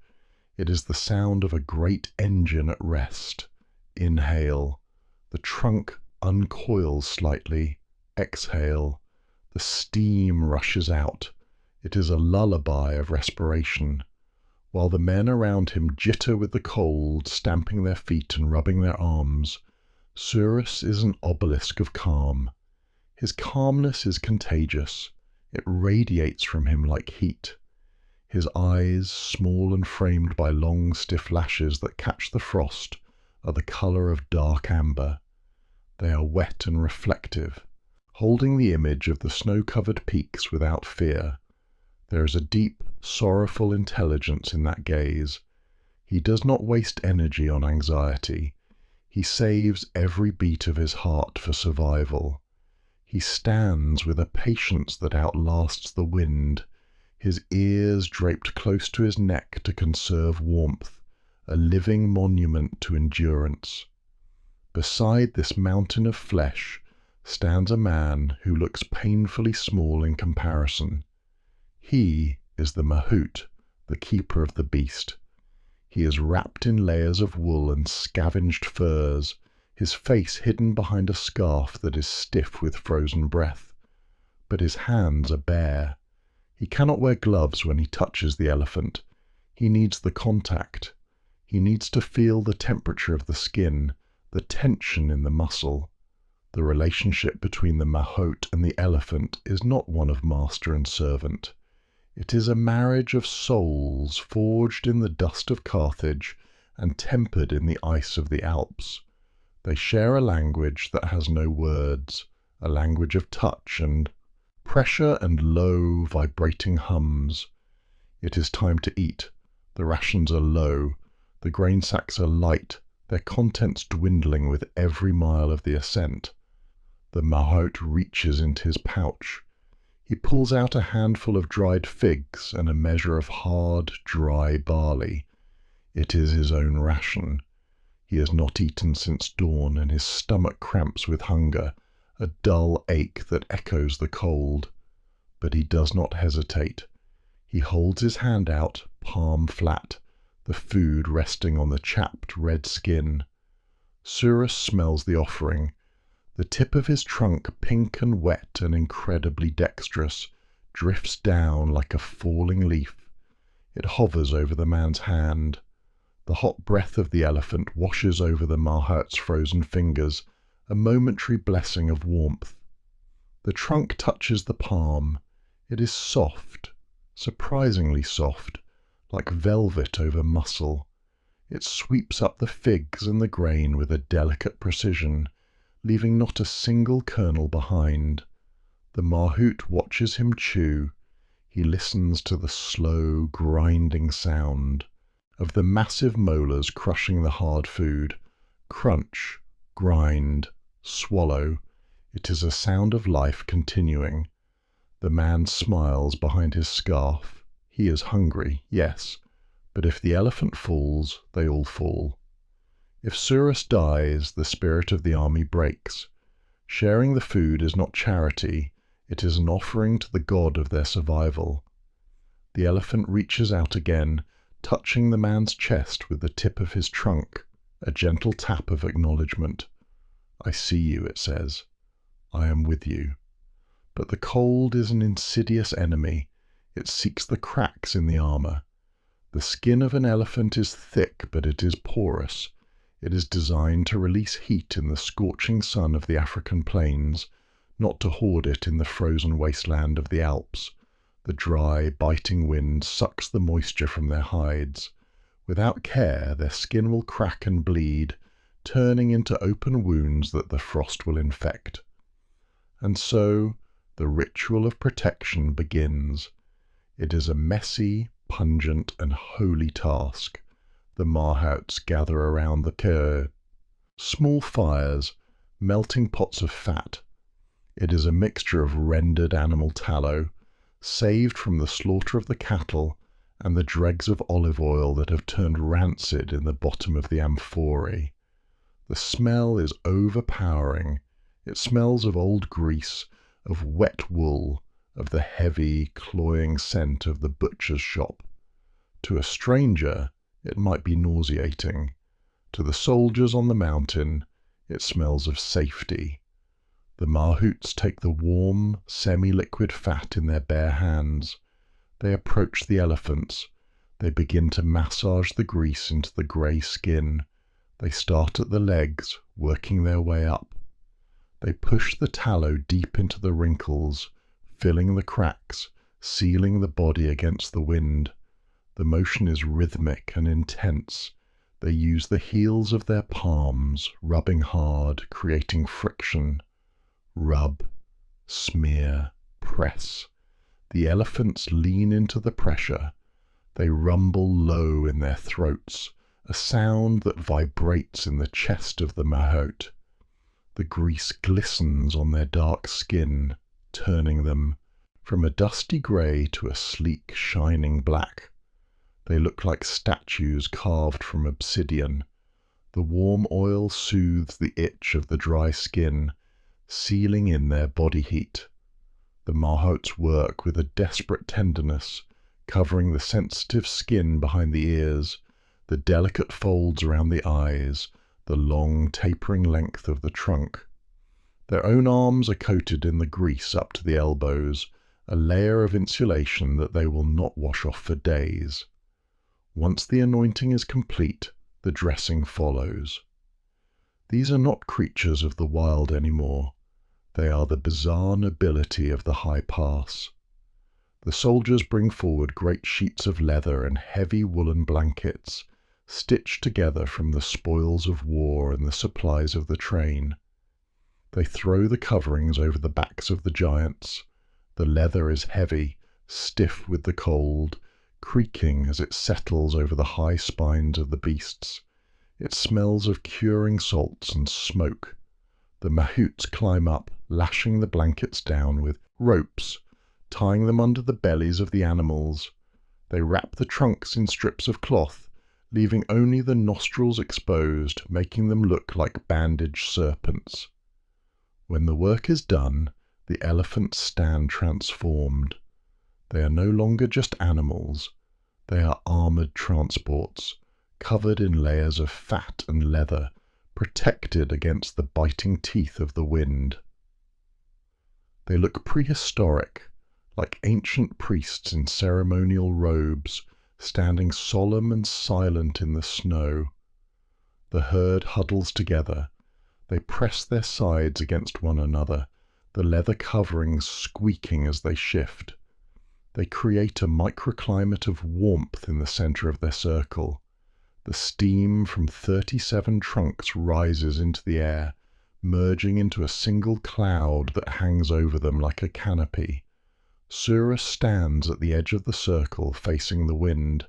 It is the sound of a great engine at rest. Inhale. The trunk uncoils slightly. Exhale. The steam rushes out. It is a lullaby of respiration, while the men around him jitter with the cold, stamping their feet and rubbing their arms. Surus is an obelisk of calm. His calmness is contagious. It radiates from him like heat. His eyes, small and framed by long, stiff lashes that catch the frost, are the colour of dark amber. They are wet and reflective, holding the image of the snow-covered peaks without fear. There is a deep, sorrowful intelligence in that gaze. He does not waste energy on anxiety. He saves every beat of his heart for survival. He stands with a patience that outlasts the wind, his ears draped close to his neck to conserve warmth, a living monument to endurance. Beside this mountain of flesh stands a man who looks painfully small in comparison. He is the Mahout, the keeper of the beast. He is wrapped in layers of wool and scavenged furs, his face hidden behind a scarf that is stiff with frozen breath. But his hands are bare. He cannot wear gloves when he touches the elephant. He needs the contact. He needs to feel the temperature of the skin, the tension in the muscle. The relationship between the Mahout and the elephant is not one of master and servant. It is a marriage of souls forged in the dust of Carthage and tempered in the ice of the Alps. They share a language that has no words, a language of touch and pressure and low, vibrating hums. It is time to eat. The rations are low. The grain sacks are light, their contents dwindling with every mile of the ascent. The Mahout reaches into his pouch. He pulls out a handful of dried figs and a measure of hard, dry barley. It is his own ration. He has not eaten since dawn, and his stomach cramps with hunger, a dull ache that echoes the cold. But he does not hesitate. He holds his hand out, palm flat, the food resting on the chapped red skin. Surus smells the offering. The tip of his trunk, pink and wet and incredibly dexterous, drifts down like a falling leaf. It hovers over the man's hand. The hot breath of the elephant washes over the Mahout's frozen fingers, a momentary blessing of warmth. The trunk touches the palm. It is soft, surprisingly soft, like velvet over muscle. It sweeps up the figs and the grain with a delicate precision, leaving not a single kernel behind. The Mahout watches him chew. He listens to the slow, grinding sound of the massive molars crushing the hard food. Crunch, grind, swallow. It is a sound of life continuing. The man smiles behind his scarf. He is hungry, yes, but if the elephant falls, they all fall. If Surus dies, the spirit of the army breaks. Sharing the food is not charity, it is an offering to the god of their survival. The elephant reaches out again, touching the man's chest with the tip of his trunk, a gentle tap of acknowledgement. I see you, it says. I am with you. But the cold is an insidious enemy. It seeks the cracks in the armor. The skin of an elephant is thick, but it is porous. It is designed to release heat in the scorching sun of the African plains, not to hoard it in the frozen wasteland of the Alps. The dry, biting wind sucks the moisture from their hides. Without care, their skin will crack and bleed, turning into open wounds that the frost will infect. And so, the ritual of protection begins. It is a messy, pungent, and holy task. The Mahouts gather around the Kerr. Small fires, melting pots of fat. It is a mixture of rendered animal tallow, saved from the slaughter of the cattle, and the dregs of olive oil that have turned rancid in the bottom of the amphorae. The smell is overpowering. It smells of old grease, of wet wool, of the heavy, cloying scent of the butcher's shop. To a stranger, it might be nauseating. To the soldiers on the mountain, it smells of safety. The mahouts take the warm, semi-liquid fat in their bare hands. They approach the elephants. They begin to massage the grease into the grey skin. They start at the legs, working their way up. They push the tallow deep into the wrinkles, filling the cracks, sealing the body against the wind. The motion is rhythmic and intense. They use the heels of their palms, rubbing hard, creating friction. Rub, smear, press. The elephants lean into the pressure. They rumble low in their throats, a sound that vibrates in the chest of the mahout. The grease glistens on their dark skin, turning them from a dusty grey to a sleek, shining black. They look like statues carved from obsidian. The warm oil soothes the itch of the dry skin, sealing in their body heat. The mahouts work with a desperate tenderness, covering the sensitive skin behind the ears, the delicate folds around the eyes, the long tapering length of the trunk. Their own arms are coated in the grease up to the elbows, a layer of insulation that they will not wash off for days. Once the anointing is complete, the dressing follows. These are not creatures of the wild anymore. They are the bizarre nobility of the high pass. The soldiers bring forward great sheets of leather and heavy woolen blankets, stitched together from the spoils of war and the supplies of the train. They throw the coverings over the backs of the giants. The leather is heavy, stiff with the cold, creaking as it settles over the high spines of the beasts. It smells of curing salts and smoke. The mahouts climb up, lashing the blankets down with ropes, tying them under the bellies of the animals. They wrap the trunks in strips of cloth, leaving only the nostrils exposed, making them look like bandaged serpents. When the work is done, the elephants stand transformed. They are no longer just animals. They are armoured transports, covered in layers of fat and leather, protected against the biting teeth of the wind. They look prehistoric, like ancient priests in ceremonial robes, standing solemn and silent in the snow. The herd huddles together. They press their sides against one another, the leather coverings squeaking as they shift. They create a microclimate of warmth in the centre of their circle. The steam from 37 trunks rises into the air, merging into a single cloud that hangs over them like a canopy. Surus stands at the edge of the circle, facing the wind.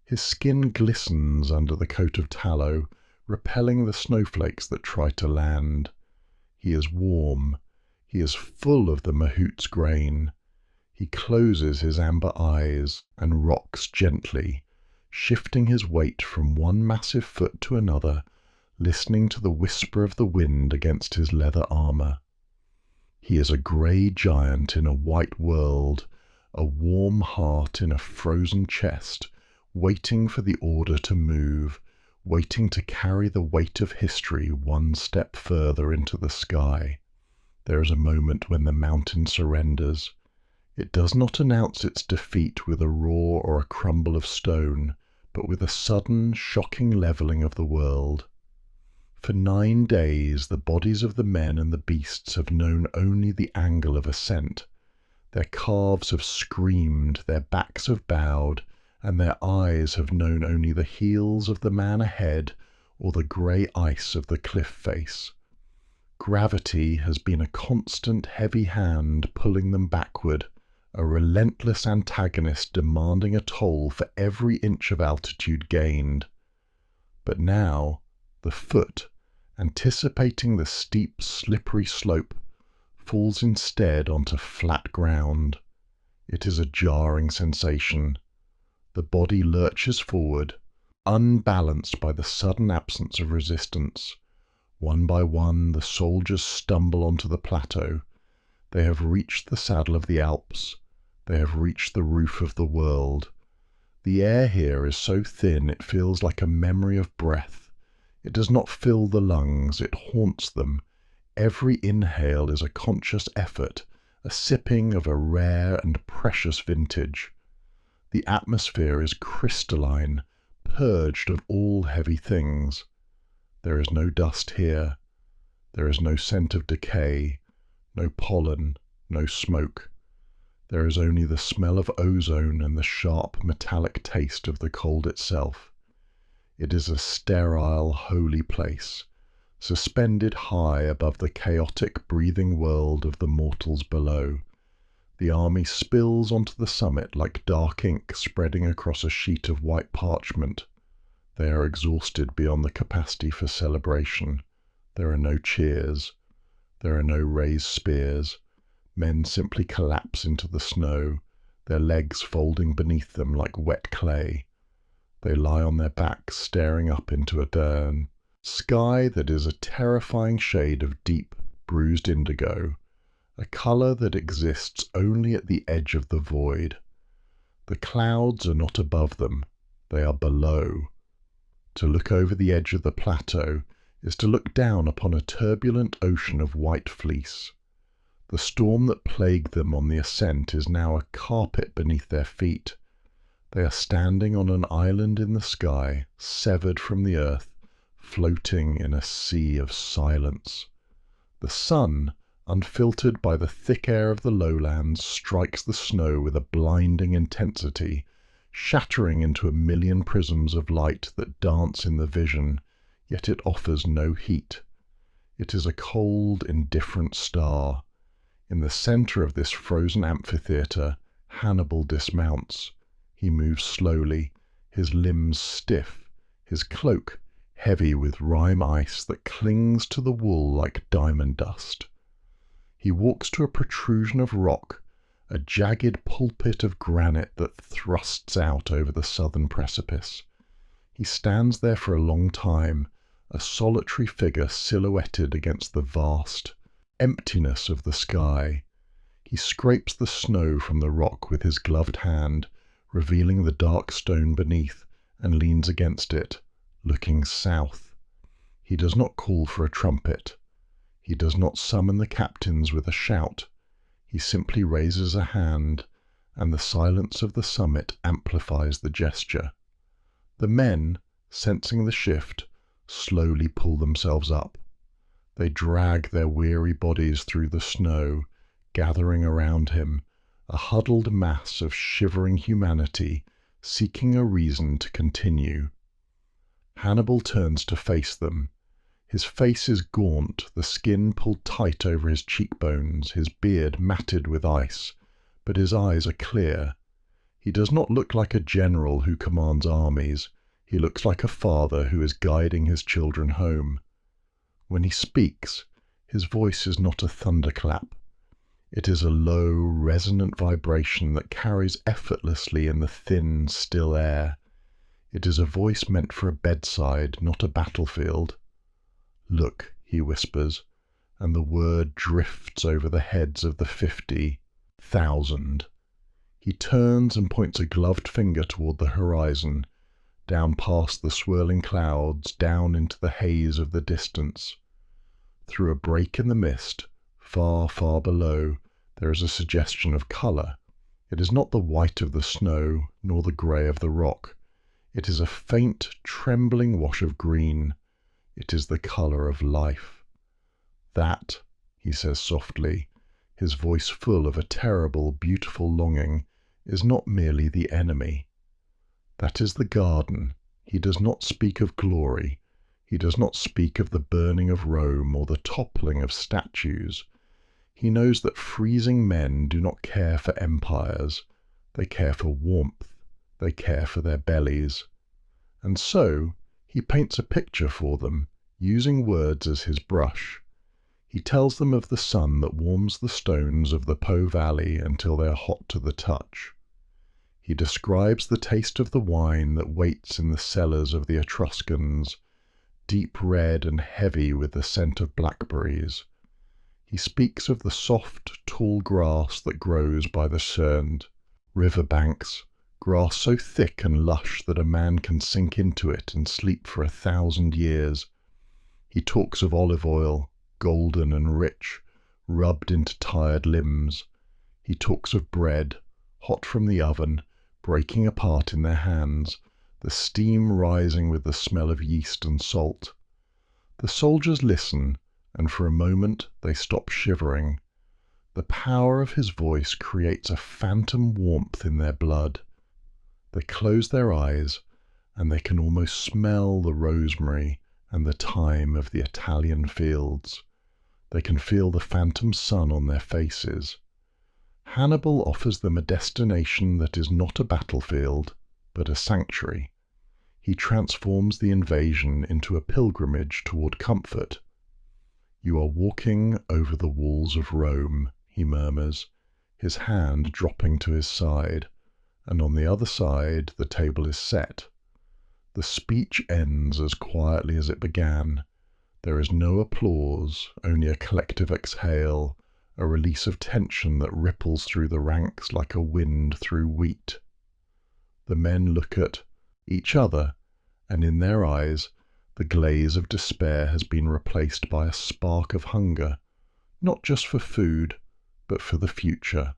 His skin glistens under the coat of tallow, repelling the snowflakes that try to land. He is warm. He is full of the mahout's grain. He closes his amber eyes and rocks gently, shifting his weight from one massive foot to another, listening to the whisper of the wind against his leather armour. He is a grey giant in a white world, a warm heart in a frozen chest, waiting for the order to move, waiting to carry the weight of history one step further into the sky. There is a moment when the mountain surrenders. It does not announce its defeat with a roar or a crumble of stone, but with a sudden, shocking levelling of the world. For 9 days the bodies of the men and the beasts have known only the angle of ascent. Their calves have screamed, their backs have bowed, and their eyes have known only the heels of the man ahead or the grey ice of the cliff face. Gravity has been a constant heavy hand pulling them backward, a relentless antagonist demanding a toll for every inch of altitude gained. But now, the foot, anticipating the steep, slippery slope, falls instead onto flat ground. It is a jarring sensation. The body lurches forward, unbalanced by the sudden absence of resistance. One by one, the soldiers stumble onto the plateau. They have reached the saddle of the Alps. They have reached the roof of the world. The air here is so thin it feels like a memory of breath. It does not fill the lungs, it haunts them. Every inhale is a conscious effort, a sipping of a rare and precious vintage. The atmosphere is crystalline, purged of all heavy things. There is no dust here. There is no scent of decay, no pollen, no smoke. There is only the smell of ozone and the sharp metallic taste of the cold itself. It is a sterile, holy place, suspended high above the chaotic, breathing world of the mortals below. The army spills onto the summit like dark ink spreading across a sheet of white parchment. They are exhausted beyond the capacity for celebration. There are no cheers. There are no raised spears. Men simply collapse into the snow, their legs folding beneath them like wet clay. They lie on their backs, staring up into a dern sky that is a terrifying shade of deep, bruised indigo, a color that exists only at the edge of the void. The clouds are not above them, they are below. To look over the edge of the plateau is to look down upon a turbulent ocean of white fleece. The storm that plagued them on the ascent is now a carpet beneath their feet. They are standing on an island in the sky, severed from the earth, floating in a sea of silence. The sun, unfiltered by the thick air of the lowlands, strikes the snow with a blinding intensity, shattering into a million prisms of light that dance in the vision, yet it offers no heat. It is a cold, indifferent star. In the center of this frozen amphitheater, Hannibal dismounts. He moves slowly, his limbs stiff, his cloak heavy with rime ice that clings to the wool like diamond dust. He walks to a protrusion of rock, a jagged pulpit of granite that thrusts out over the southern precipice. He stands there for a long time, a solitary figure silhouetted against the vast emptiness of the sky. He scrapes the snow from the rock with his gloved hand, revealing the dark stone beneath, and leans against it, looking south. He does not call for a trumpet. He does not summon the captains with a shout. He simply raises a hand, and the silence of the summit amplifies the gesture. The men, sensing the shift, slowly pull themselves up. They drag their weary bodies through the snow, gathering around him, a huddled mass of shivering humanity, seeking a reason to continue. Hannibal turns to face them. His face is gaunt, the skin pulled tight over his cheekbones, his beard matted with ice, but his eyes are clear. He does not look like a general who commands armies. He looks like a father who is guiding his children home. When he speaks, his voice is not a thunderclap. It is a low, resonant vibration that carries effortlessly in the thin, still air. It is a voice meant for a bedside, not a battlefield. "Look," he whispers, and the word drifts over the heads of the 50,000. He turns and points a gloved finger toward the horizon, down past the swirling clouds, down into the haze of the distance. Through a break in the mist, far, far below, there is a suggestion of color. It is not the white of the snow, nor the gray of the rock. It is a faint, trembling wash of green. It is the color of life. "That," he says softly, his voice full of a terrible, beautiful longing, "is not merely the enemy. That is the garden." He does not speak of glory. He does not speak of the burning of Rome or the toppling of statues. He knows that freezing men do not care for empires. They care for warmth. They care for their bellies. And so, he paints a picture for them, using words as his brush. He tells them of the sun that warms the stones of the Po Valley until they are hot to the touch. He describes the taste of the wine that waits in the cellars of the Etruscans, deep red and heavy with the scent of blackberries. He speaks of the soft, tall grass that grows by the Cerned river banks, grass so thick and lush that a man can sink into it and sleep for 1,000 years. He talks of olive oil, golden and rich, rubbed into tired limbs. He talks of bread, hot from the oven, breaking apart in their hands, the steam rising with the smell of yeast and salt. The soldiers listen, and for a moment they stop shivering. The power of his voice creates a phantom warmth in their blood. They close their eyes, and they can almost smell the rosemary and the thyme of the Italian fields. They can feel the phantom sun on their faces. Hannibal offers them a destination that is not a battlefield, but a sanctuary. He transforms the invasion into a pilgrimage toward comfort. "You are walking over the walls of Rome," he murmurs, his hand dropping to his side, and on the other side the table is set. The speech ends as quietly as it began. There is no applause, only a collective exhale, a release of tension that ripples through the ranks like a wind through wheat. The men look at each other, and in their eyes the glaze of despair has been replaced by a spark of hunger, not just for food, but for the future.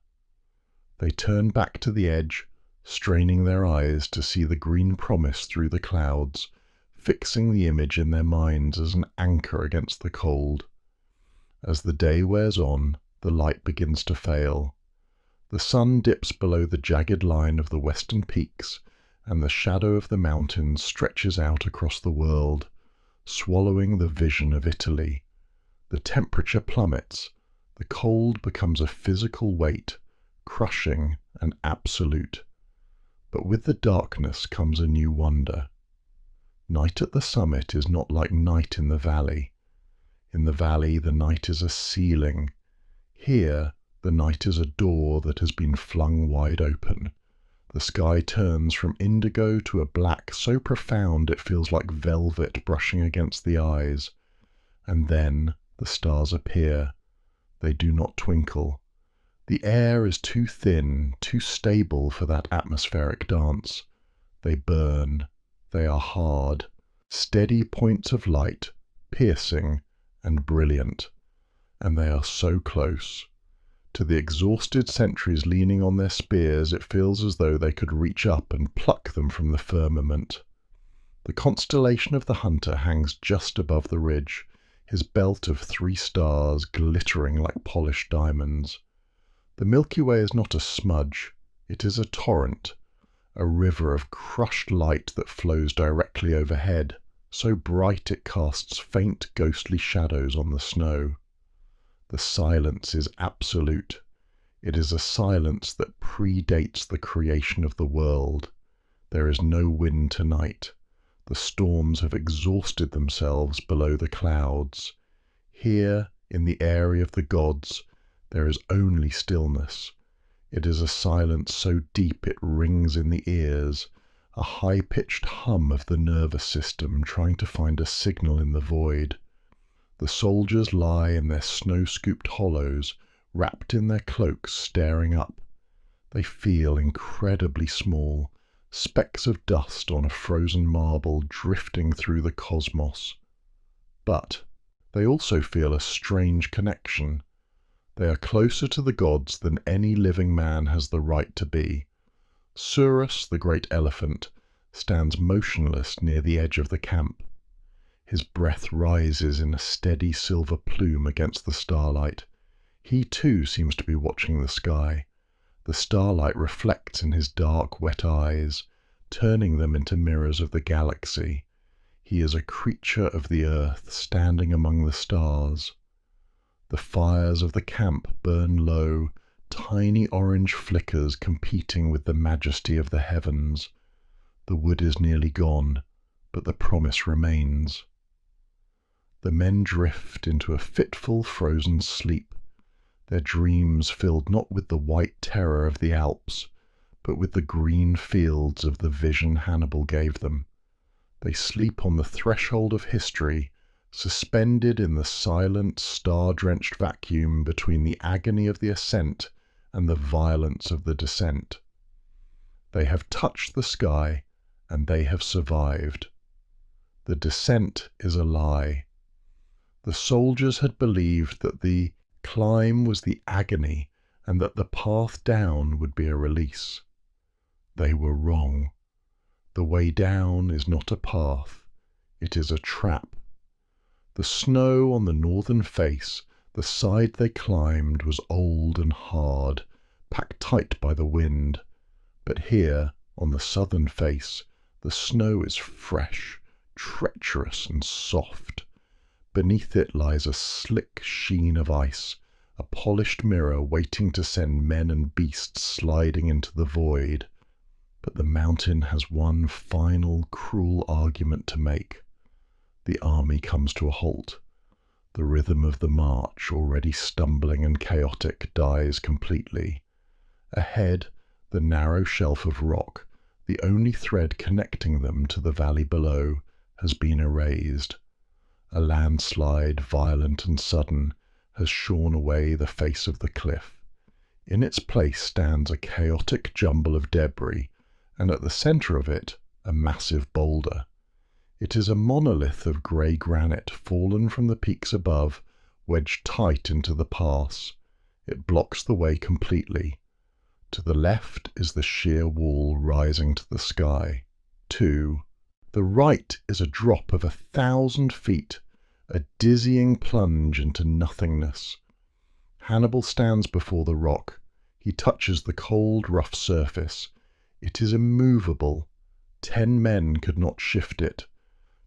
They turn back to the edge, straining their eyes to see the green promise through the clouds, fixing the image in their minds as an anchor against the cold. As the day wears on, the light begins to fail. The sun dips below the jagged line of the western peaks, and the shadow of the mountains stretches out across the world, swallowing the vision of Italy. The temperature plummets. The cold becomes a physical weight, crushing and absolute. But with the darkness comes a new wonder. Night at the summit is not like night in the valley. In the valley, the night is a ceiling. Here, the night is a door that has been flung wide open. The sky turns from indigo to a black so profound it feels like velvet brushing against the eyes. And then the stars appear. They do not twinkle. The air is too thin, too stable for that atmospheric dance. They burn. They are hard, steady points of light, piercing and brilliant. And they are so close. To the exhausted sentries leaning on their spears, it feels as though they could reach up and pluck them from the firmament. The constellation of the hunter hangs just above the ridge, his belt of 3 stars glittering like polished diamonds. The Milky Way is not a smudge, it is a torrent, a river of crushed light that flows directly overhead, so bright it casts faint ghostly shadows on the snow. The silence is absolute. It is a silence that predates the creation of the world. There is no wind tonight. The storms have exhausted themselves below the clouds. Here, in the area of the gods, there is only stillness. It is a silence so deep it rings in the ears, a high-pitched hum of the nervous system trying to find a signal in the void. The soldiers lie in their snow-scooped hollows, wrapped in their cloaks, staring up. They feel incredibly small, specks of dust on a frozen marble drifting through the cosmos. But they also feel a strange connection. They are closer to the gods than any living man has the right to be. Surus, the great elephant, stands motionless near the edge of the camp. His breath rises in a steady silver plume against the starlight. He too seems to be watching the sky. The starlight reflects in his dark, wet eyes, turning them into mirrors of the galaxy. He is a creature of the earth, standing among the stars. The fires of the camp burn low, tiny orange flickers competing with the majesty of the heavens. The wood is nearly gone, but the promise remains. The men drift into a fitful, frozen sleep, their dreams filled not with the white terror of the Alps, but with the green fields of the vision Hannibal gave them. They sleep on the threshold of history, suspended in the silent, star-drenched vacuum between the agony of the ascent and the violence of the descent. They have touched the sky, and they have survived. The descent is a lie. The soldiers had believed that the climb was the agony and that the path down would be a release. They were wrong. The way down is not a path, it is a trap. The snow on the northern face, the side they climbed, was old and hard, packed tight by the wind. But here, on the southern face, the snow is fresh, treacherous and soft. Beneath it lies a slick sheen of ice, a polished mirror waiting to send men and beasts sliding into the void. But the mountain has one final, cruel argument to make. The army comes to a halt. The rhythm of the march, already stumbling and chaotic, dies completely. Ahead, the narrow shelf of rock, the only thread connecting them to the valley below, has been erased. A landslide, violent and sudden, has shorn away the face of the cliff. In its place stands a chaotic jumble of debris, and at the centre of it, a massive boulder. It is a monolith of grey granite fallen from the peaks above, wedged tight into the pass. It blocks the way completely. To the left is the sheer wall rising to the sky. To the right is a drop of 1,000 feet, a dizzying plunge into nothingness. Hannibal stands before the rock. He touches the cold, rough surface. It is immovable. 10 men could not shift it.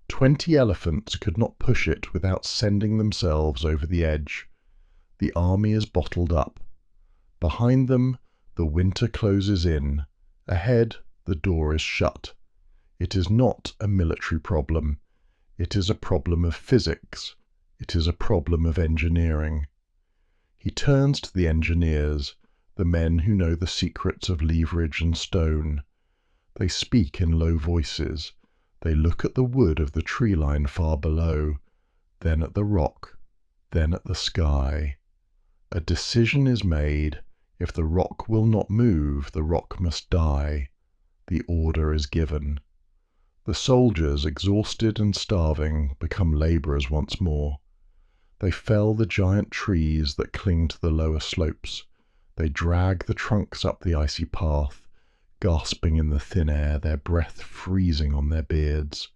20 elephants could not push it without sending themselves over the edge. The army is bottled up. Behind them, the winter closes in. Ahead, the door is shut. It is not a military problem. It is a problem of physics. It is a problem of engineering. He turns to the engineers, the men who know the secrets of leverage and stone. They speak in low voices. They look at the wood of the tree line far below, then at the rock, then at the sky. A decision is made. If the rock will not move, the rock must die. The order is given. The soldiers, exhausted and starving, become labourers once more. They fell the giant trees that cling to the lower slopes. They drag the trunks up the icy path, gasping in the thin air, their breath freezing on their beards.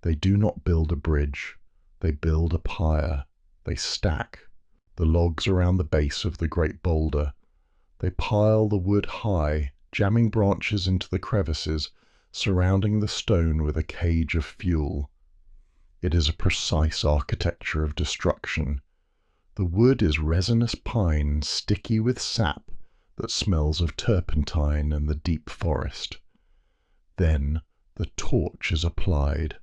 They do not build a bridge. They build a pyre. They stack the logs around the base of the great boulder. They pile the wood high, jamming branches into the crevices, surrounding the stone with a cage of fuel. It is a precise architecture of destruction. The wood is resinous pine, sticky with sap that smells of turpentine and the deep forest. Then the torch is applied.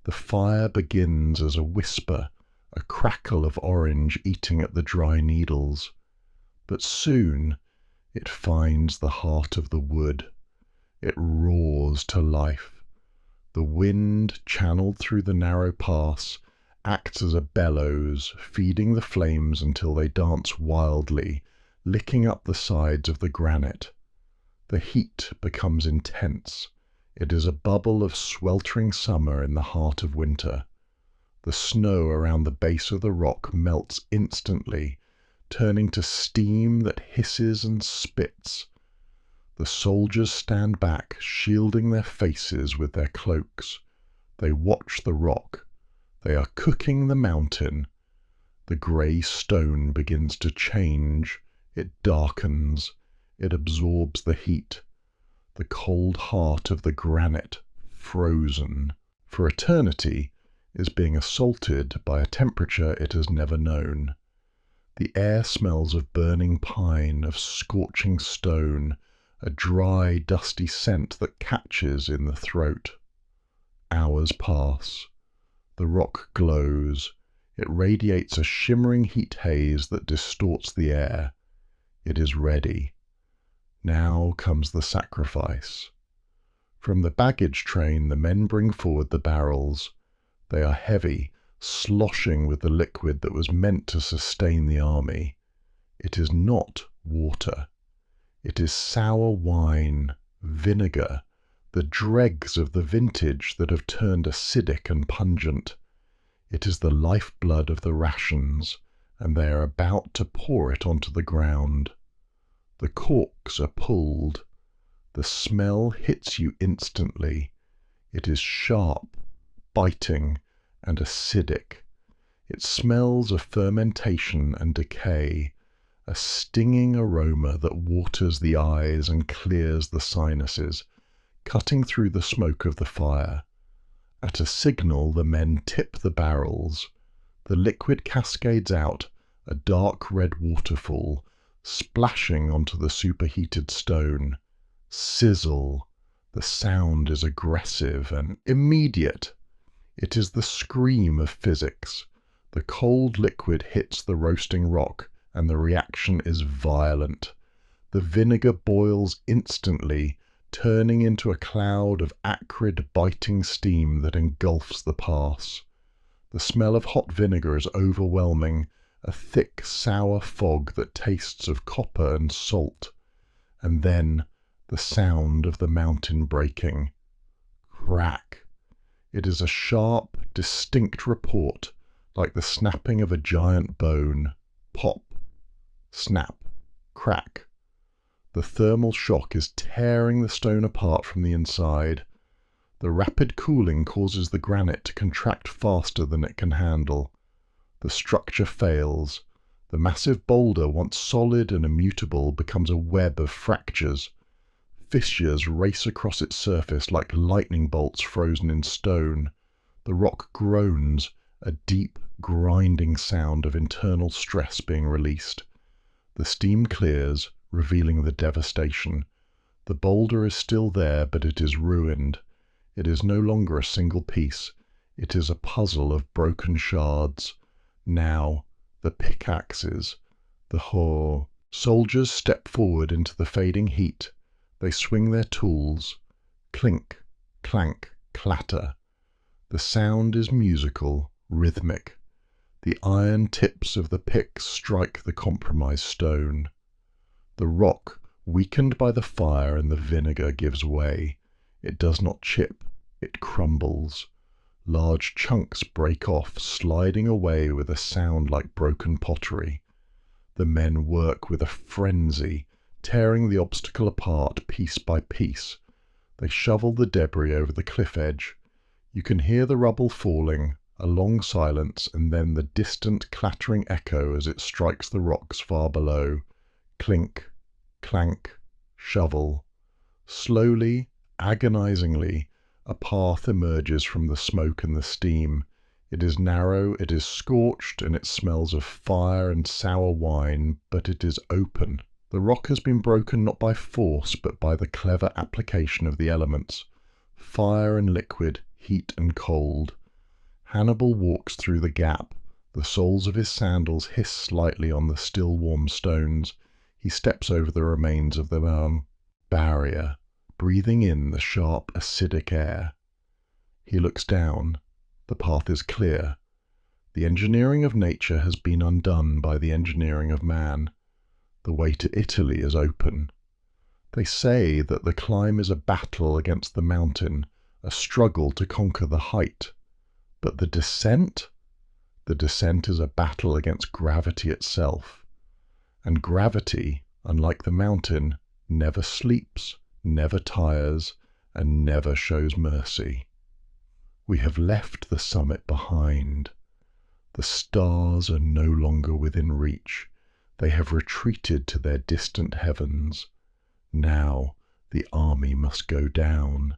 The fire begins as a whisper, a crackle of orange eating at the dry needles. But soon it finds the heart of the wood. It roars to life. The wind, channeled through the narrow pass, acts as a bellows, feeding the flames until they dance wildly, licking up the sides of the granite. The heat becomes intense. It is a bubble of sweltering summer in the heart of winter. The snow around the base of the rock melts instantly, turning to steam that hisses and spits. The soldiers stand back, shielding their faces with their cloaks. They watch the rock. They are cooking the mountain. The grey stone begins to change. It darkens. It absorbs the heat. The cold heart of the granite, frozen for eternity, is being assaulted by a temperature it has never known. The air smells of burning pine, of scorching stone, a dry, dusty scent that catches in the throat. Hours pass. The rock glows. It radiates a shimmering heat haze that distorts the air. It is ready. Now comes the sacrifice. From the baggage train the men bring forward the barrels. They are heavy, sloshing with the liquid that was meant to sustain the army. It is not water. It is sour wine, vinegar, the dregs of the vintage that have turned acidic and pungent. It is the lifeblood of the rations, and they are about to pour it onto the ground. The corks are pulled. The smell hits you instantly. It is sharp, biting, and acidic. It smells of fermentation and decay, a stinging aroma that waters the eyes and clears the sinuses, cutting through the smoke of the fire. At a signal, the men tip the barrels. The liquid cascades out, a dark red waterfall, splashing onto the superheated stone. Sizzle. The sound is aggressive and immediate. It is the scream of physics. The cold liquid hits the roasting rock, and the reaction is violent. The vinegar boils instantly, turning into a cloud of acrid, biting steam that engulfs the pass. The smell of hot vinegar is overwhelming, a thick, sour fog that tastes of copper and salt. And then the sound of the mountain breaking. Crack. It is a sharp, distinct report, like the snapping of a giant bone. Pop. Snap. Crack. The thermal shock is tearing the stone apart from the inside. The rapid cooling causes the granite to contract faster than it can handle. The structure fails. The massive boulder, once solid and immutable, becomes a web of fractures. Fissures race across its surface like lightning bolts frozen in stone. The rock groans, a deep, grinding sound of internal stress being released. The steam clears, revealing the devastation. The boulder is still there, but it is ruined. It is no longer a single piece. It is a puzzle of broken shards. Now, the pickaxes, the hoe. Soldiers step forward into the fading heat. They swing their tools. Clink, clank, clatter. The sound is musical, rhythmic. The iron tips of the picks strike the compromised stone. The rock, weakened by the fire and the vinegar, gives way. It does not chip, it crumbles. Large chunks break off, sliding away with a sound like broken pottery. The men work with a frenzy, tearing the obstacle apart piece by piece. They shovel the debris over the cliff edge. You can hear the rubble falling, a long silence, and then the distant clattering echo as it strikes the rocks far below. Clink, clank, shovel. Slowly, agonizingly, a path emerges from the smoke and the steam. It is narrow, it is scorched, and it smells of fire and sour wine, but it is open. The rock has been broken not by force, but by the clever application of the elements. Fire and liquid, heat and cold. Hannibal walks through the gap. The soles of his sandals hiss slightly on the still warm stones. He steps over the remains of the barrier, breathing in the sharp, acidic air. He looks down. The path is clear. The engineering of nature has been undone by the engineering of man. The way to Italy is open. They say that the climb is a battle against the mountain, a struggle to conquer the height. But the descent? The descent is a battle against gravity itself. And gravity, unlike the mountain, never sleeps, never tires, and never shows mercy. We have left the summit behind. The stars are no longer within reach. They have retreated to their distant heavens. Now the army must go down.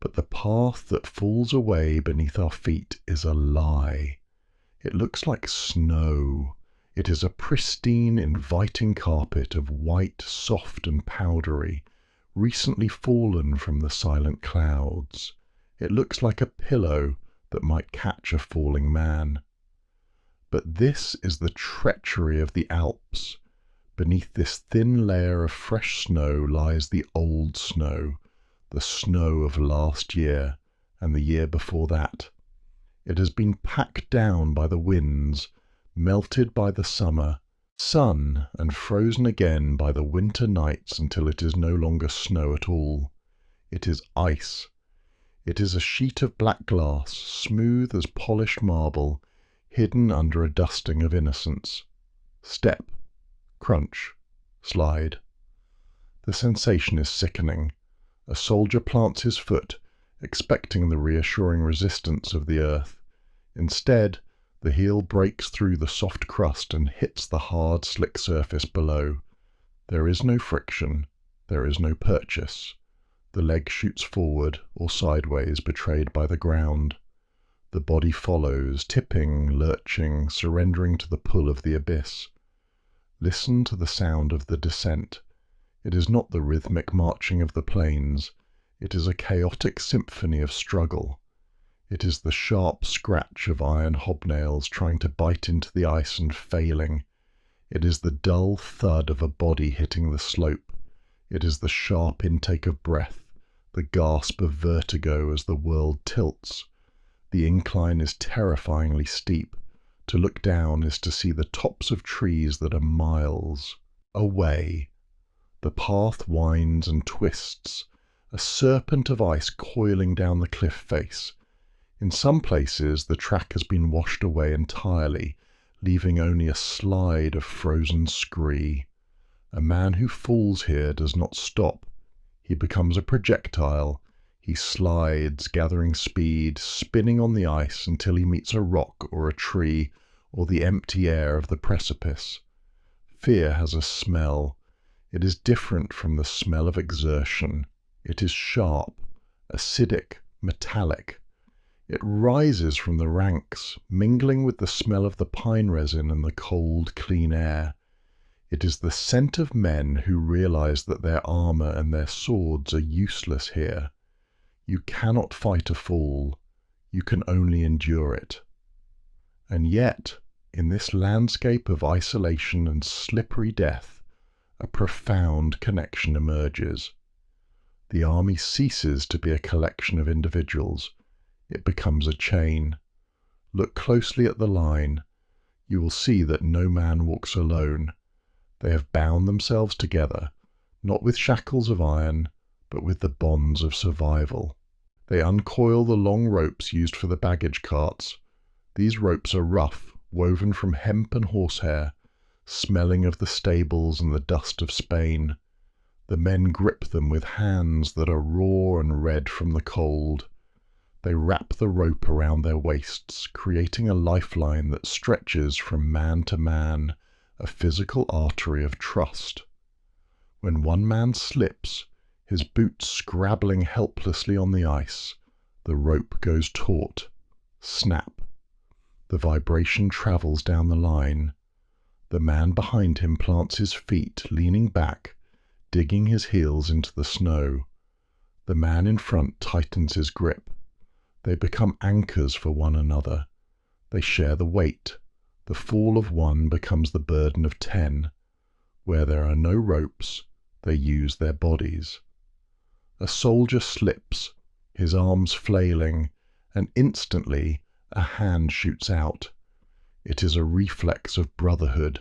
But the path that falls away beneath our feet is a lie. It looks like snow. It is a pristine, inviting carpet of white, soft and powdery, recently fallen from the silent clouds. It looks like a pillow that might catch a falling man. But this is the treachery of the Alps. Beneath this thin layer of fresh snow lies the old snow, the snow of last year and the year before that. It has been packed down by the winds, melted by the summer sun, and frozen again by the winter nights until it is no longer snow at all. It is ice. It is a sheet of black glass, smooth as polished marble, hidden under a dusting of innocence. Step, crunch, slide. The sensation is sickening. A soldier plants his foot, expecting the reassuring resistance of the earth. Instead, the heel breaks through the soft crust and hits the hard, slick surface below. There is no friction. There is no purchase. The leg shoots forward or sideways, betrayed by the ground. The body follows, tipping, lurching, surrendering to the pull of the abyss. Listen to the sound of the descent. It is not the rhythmic marching of the plains. It is a chaotic symphony of struggle. It is the sharp scratch of iron hobnails trying to bite into the ice and failing. It is the dull thud of a body hitting the slope. It is the sharp intake of breath, the gasp of vertigo as the world tilts. The incline is terrifyingly steep. To look down is to see the tops of trees that are miles away. The path winds and twists, a serpent of ice coiling down the cliff face. In some places the track has been washed away entirely, leaving only a slide of frozen scree. A man who falls here does not stop. He becomes a projectile. He slides, gathering speed, spinning on the ice until he meets a rock or a tree or the empty air of the precipice. Fear has a smell. It is different from the smell of exertion. It is sharp, acidic, metallic. It rises from the ranks, mingling with the smell of the pine resin and the cold, clean air. It is the scent of men who realize that their armor and their swords are useless here. You cannot fight a fall. You can only endure it. And yet, in this landscape of isolation and slippery death, a profound connection emerges. The army ceases to be a collection of individuals. It becomes a chain. Look closely at the line. You will see that no man walks alone. They have bound themselves together, not with shackles of iron, but with the bonds of survival. They uncoil the long ropes used for the baggage carts. These ropes are rough, woven from hemp and horsehair, smelling of the stables and the dust of Spain. The men grip them with hands that are raw and red from the cold. They wrap the rope around their waists, creating a lifeline that stretches from man to man, a physical artery of trust. When one man slips, his boots scrabbling helplessly on the ice, the rope goes taut. Snap. The vibration travels down the line. The man behind him plants his feet, leaning back, digging his heels into the snow. The man in front tightens his grip. They become anchors for one another. They share the weight. The fall of one becomes the burden of 10. Where there are no ropes, they use their bodies. A soldier slips, his arms flailing, and instantly a hand shoots out. It is a reflex of brotherhood.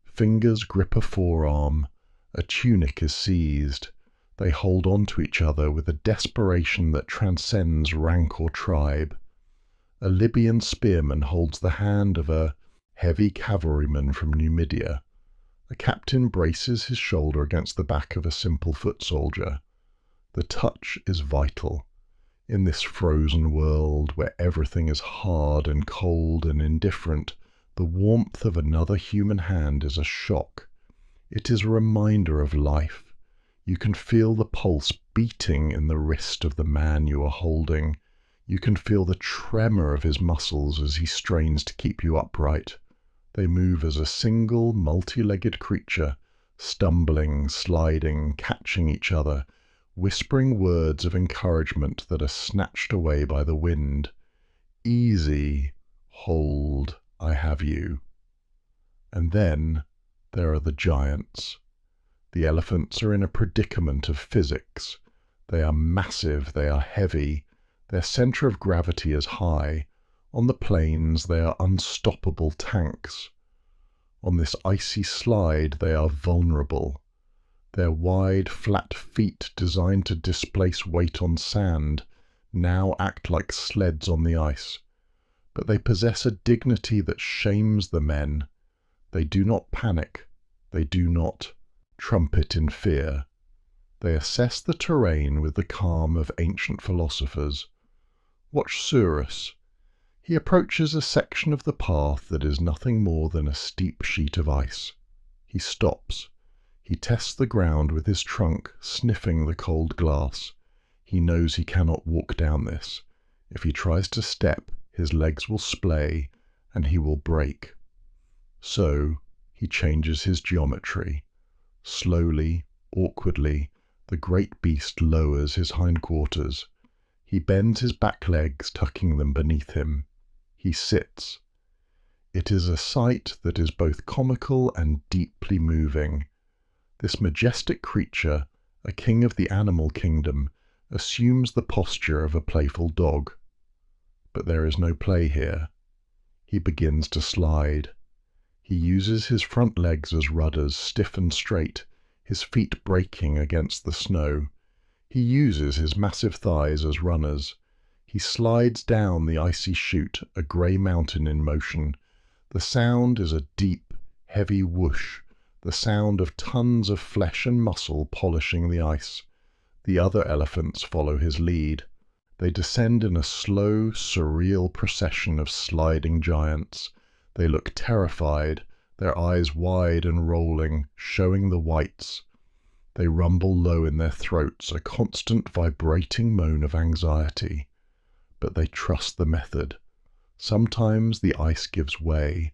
Fingers grip a forearm. A tunic is seized. They hold on to each other with a desperation that transcends rank or tribe. A Libyan spearman holds the hand of a heavy cavalryman from Numidia. A captain braces his shoulder against the back of a simple foot soldier. The touch is vital. In this frozen world where everything is hard and cold and indifferent, the warmth of another human hand is a shock. It is a reminder of life. You can feel the pulse beating in the wrist of the man you are holding. You can feel the tremor of his muscles as he strains to keep you upright. They move as a single, multi-legged creature, stumbling, sliding, catching each other, whispering words of encouragement that are snatched away by the wind. Easy, hold, I have you. And then there are the giants. The elephants are in a predicament of physics. They are massive, they are heavy, their center of gravity is high. On the plains they are unstoppable tanks. On this icy slide they are vulnerable. Their wide, flat feet designed to displace weight on sand now act like sleds on the ice, but they possess a dignity that shames the men. They do not panic. They do not trumpet in fear. They assess the terrain with the calm of ancient philosophers. Watch Surus. He approaches a section of the path that is nothing more than a steep sheet of ice. He stops. He tests the ground with his trunk, sniffing the cold glass. He knows he cannot walk down this. If he tries to step, his legs will splay, and he will break. So, he changes his geometry. Slowly, awkwardly, the great beast lowers his hindquarters. He bends his back legs, tucking them beneath him. He sits. It is a sight that is both comical and deeply moving. This majestic creature, a king of the animal kingdom, assumes the posture of a playful dog. But there is no play here. He begins to slide. He uses his front legs as rudders, stiff and straight, his feet breaking against the snow. He uses his massive thighs as runners. He slides down the icy chute, a grey mountain in motion. The sound is a deep, heavy whoosh, the sound of tons of flesh and muscle polishing the ice. The other elephants follow his lead. They descend in a slow, surreal procession of sliding giants. They look terrified, their eyes wide and rolling, showing the whites. They rumble low in their throats, a constant vibrating moan of anxiety. But they trust the method. Sometimes the ice gives way.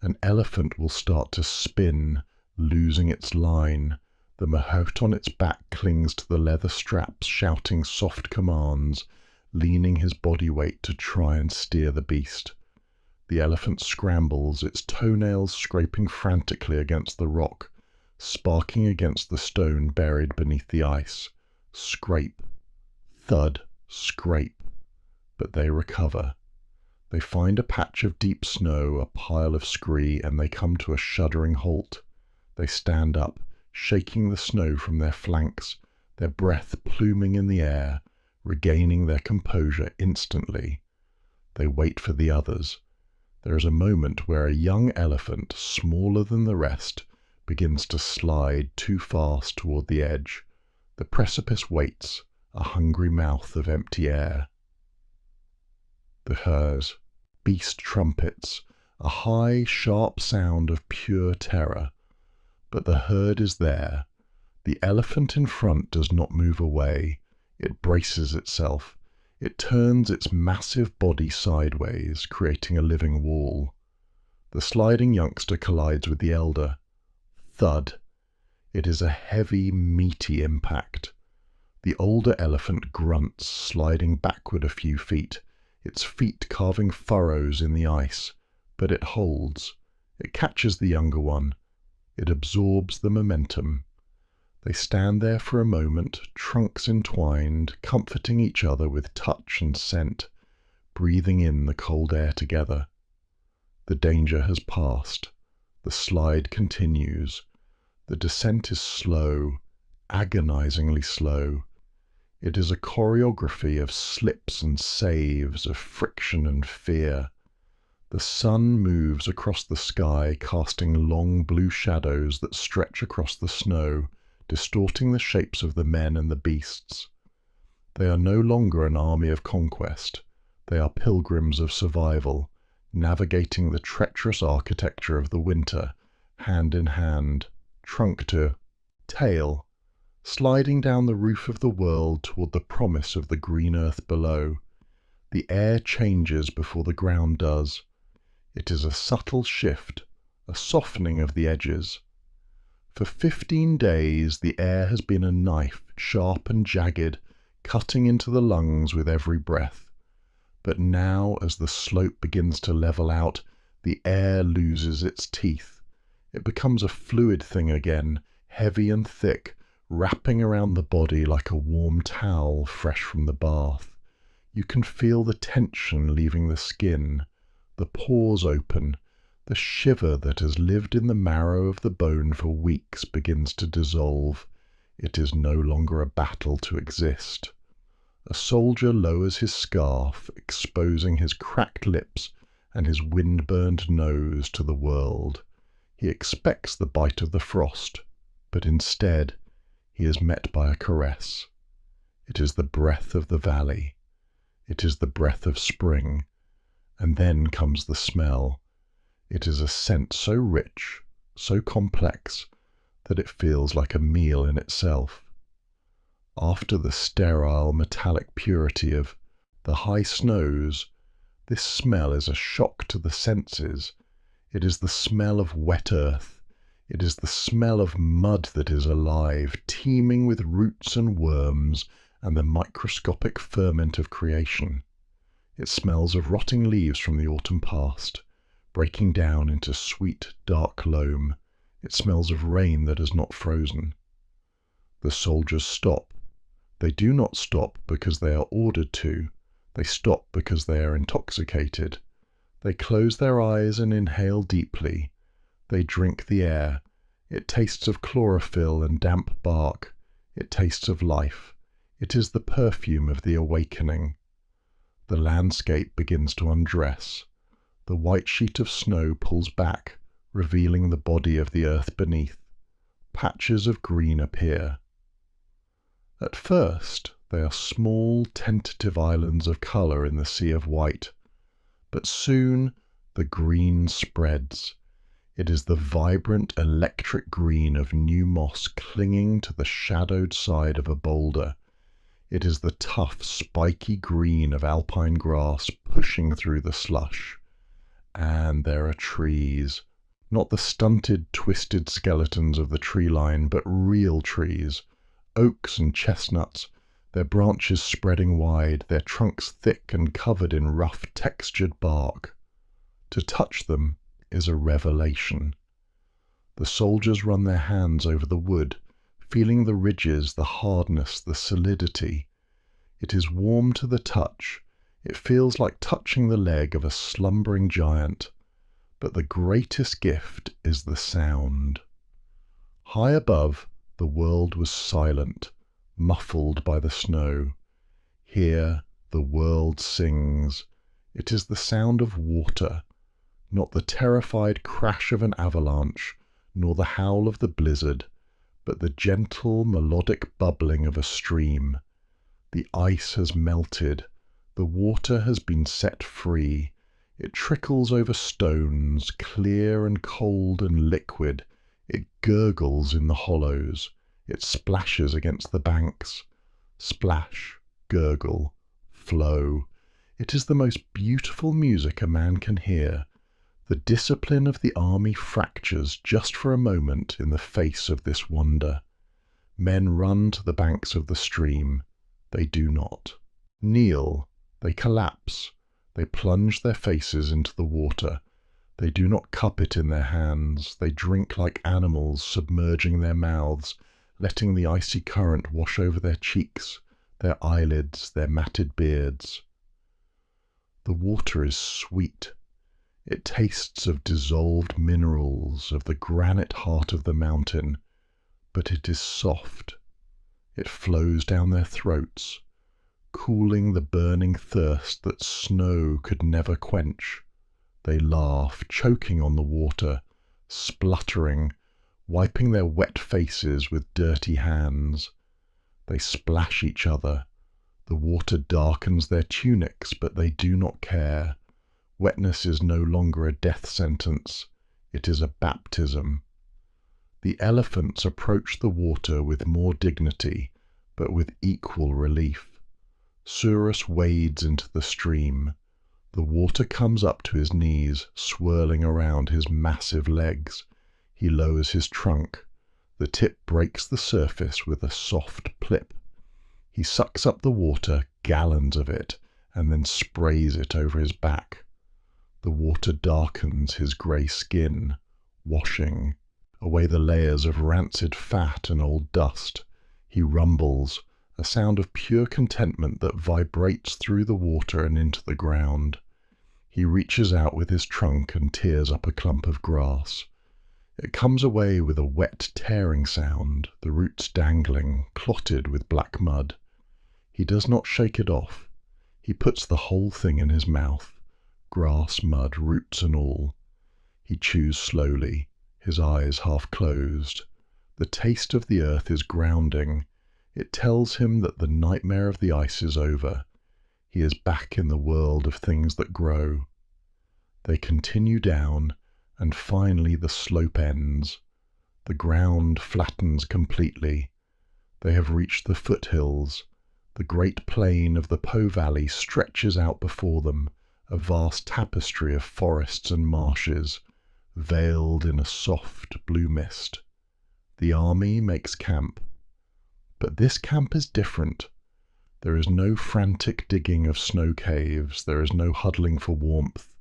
An elephant will start to spin, losing its line. The mahout on its back clings to the leather straps, shouting soft commands, leaning his body weight to try and steer the beast. The elephant scrambles, its toenails scraping frantically against the rock, sparking against the stone buried beneath the ice. Scrape, thud, scrape. But they recover. They find a patch of deep snow, a pile of scree, and they come to a shuddering halt. They stand up, shaking the snow from their flanks, their breath pluming in the air, regaining their composure instantly. They wait for the others. There is a moment where a young elephant, smaller than the rest, begins to slide too fast toward the edge. The precipice waits, a hungry mouth of empty air. The hers. Beast trumpets, a high, sharp sound of pure terror. But the herd is there. The elephant in front does not move away. It braces itself. It turns its massive body sideways, creating a living wall. The sliding youngster collides with the elder. Thud. It is a heavy, meaty impact. The older elephant grunts, sliding backward a few feet, its feet carving furrows in the ice, but it holds. It catches the younger one. It absorbs the momentum. They stand there for a moment, trunks entwined, comforting each other with touch and scent, breathing in the cold air together. The danger has passed. The slide continues. The descent is slow, agonizingly slow. It is a choreography of slips and saves, of friction and fear. The sun moves across the sky, casting long blue shadows that stretch across the snow, distorting the shapes of the men and the beasts. They are no longer an army of conquest. They are pilgrims of survival, navigating the treacherous architecture of the winter, hand in hand, trunk to tail, sliding down the roof of the world toward the promise of the green earth below. The air changes before the ground does. It is a subtle shift, a softening of the edges. For 15 days the air has been a knife, sharp and jagged, cutting into the lungs with every breath. But now, as the slope begins to level out, the air loses its teeth. It becomes a fluid thing again, heavy and thick, wrapping around the body like a warm towel fresh from the bath. You can feel the tension leaving the skin, the pores open, the shiver that has lived in the marrow of the bone for weeks begins to dissolve. It is no longer a battle to exist. A soldier lowers his scarf, exposing his cracked lips and his wind-burned nose to the world. He expects the bite of the frost, but instead he is met by a caress. It is the breath of the valley. It is the breath of spring. And then comes the smell. It is a scent so rich, so complex, that it feels like a meal in itself. After the sterile, metallic purity of the high snows, this smell is a shock to the senses. It is the smell of wet earth. It is the smell of mud that is alive, teeming with roots and worms and the microscopic ferment of creation. It smells of rotting leaves from the autumn past, breaking down into sweet, dark loam. It smells of rain that has not frozen. The soldiers stop. They do not stop because they are ordered to. They stop because they are intoxicated. They close their eyes and inhale deeply. They drink the air. It tastes of chlorophyll and damp bark. It tastes of life. It is the perfume of the awakening. The landscape begins to undress. The white sheet of snow pulls back, revealing the body of the earth beneath. Patches of green appear. At first, they are small, tentative islands of colour in the sea of white. But soon the green spreads. It is the vibrant electric green of new moss clinging to the shadowed side of a boulder. It is the tough, spiky green of alpine grass pushing through the slush. And there are trees. Not the stunted, twisted skeletons of the tree line, but real trees. Oaks and chestnuts, their branches spreading wide, their trunks thick and covered in rough, textured bark. To touch them is a revelation. The soldiers run their hands over the wood, feeling the ridges, the hardness, the solidity. It is warm to the touch. It feels like touching the leg of a slumbering giant. But the greatest gift is the sound. High above, the world was silent, muffled by the snow. Here, the world sings. It is the sound of water, not the terrified crash of an avalanche, nor the howl of the blizzard, but the gentle, melodic bubbling of a stream. The ice has melted. The water has been set free. It trickles over stones, clear and cold and liquid. It gurgles in the hollows. It splashes against the banks. Splash, gurgle, flow. It is the most beautiful music a man can hear. The discipline of the army fractures just for a moment in the face of this wonder. Men run to the banks of the stream. They do not. Kneel. They collapse. They plunge their faces into the water. They do not cup it in their hands. They drink like animals, submerging their mouths, letting the icy current wash over their cheeks, their eyelids, their matted beards. The water is sweet. It tastes of dissolved minerals, of the granite heart of the mountain, but it is soft. It flows down their throats, cooling the burning thirst that snow could never quench. They laugh, choking on the water, spluttering, wiping their wet faces with dirty hands. They splash each other. The water darkens their tunics, but they do not care. Wetness is no longer a death sentence. It is a baptism. The elephants approach the water with more dignity, but with equal relief. Surus wades into the stream. The water comes up to his knees, swirling around his massive legs. He lowers his trunk. The tip breaks the surface with a soft plip. He sucks up the water, gallons of it, and then sprays it over his back. The water darkens his grey skin, washing away the layers of rancid fat and old dust. He rumbles, a sound of pure contentment that vibrates through the water and into the ground. He reaches out with his trunk and tears up a clump of grass. It comes away with a wet, tearing sound, the roots dangling, clotted with black mud. He does not shake it off. He puts the whole thing in his mouth, grass, mud, roots and all. He chews slowly, his eyes half closed. The taste of the earth is grounding. It tells him that the nightmare of the ice is over. He is back in the world of things that grow. They continue down, and finally the slope ends. The ground flattens completely. They have reached the foothills. The great plain of the Po Valley stretches out before them, a vast tapestry of forests and marshes, veiled in a soft blue mist. The army makes camp. But this camp is different. There is no frantic digging of snow caves. There is no huddling for warmth.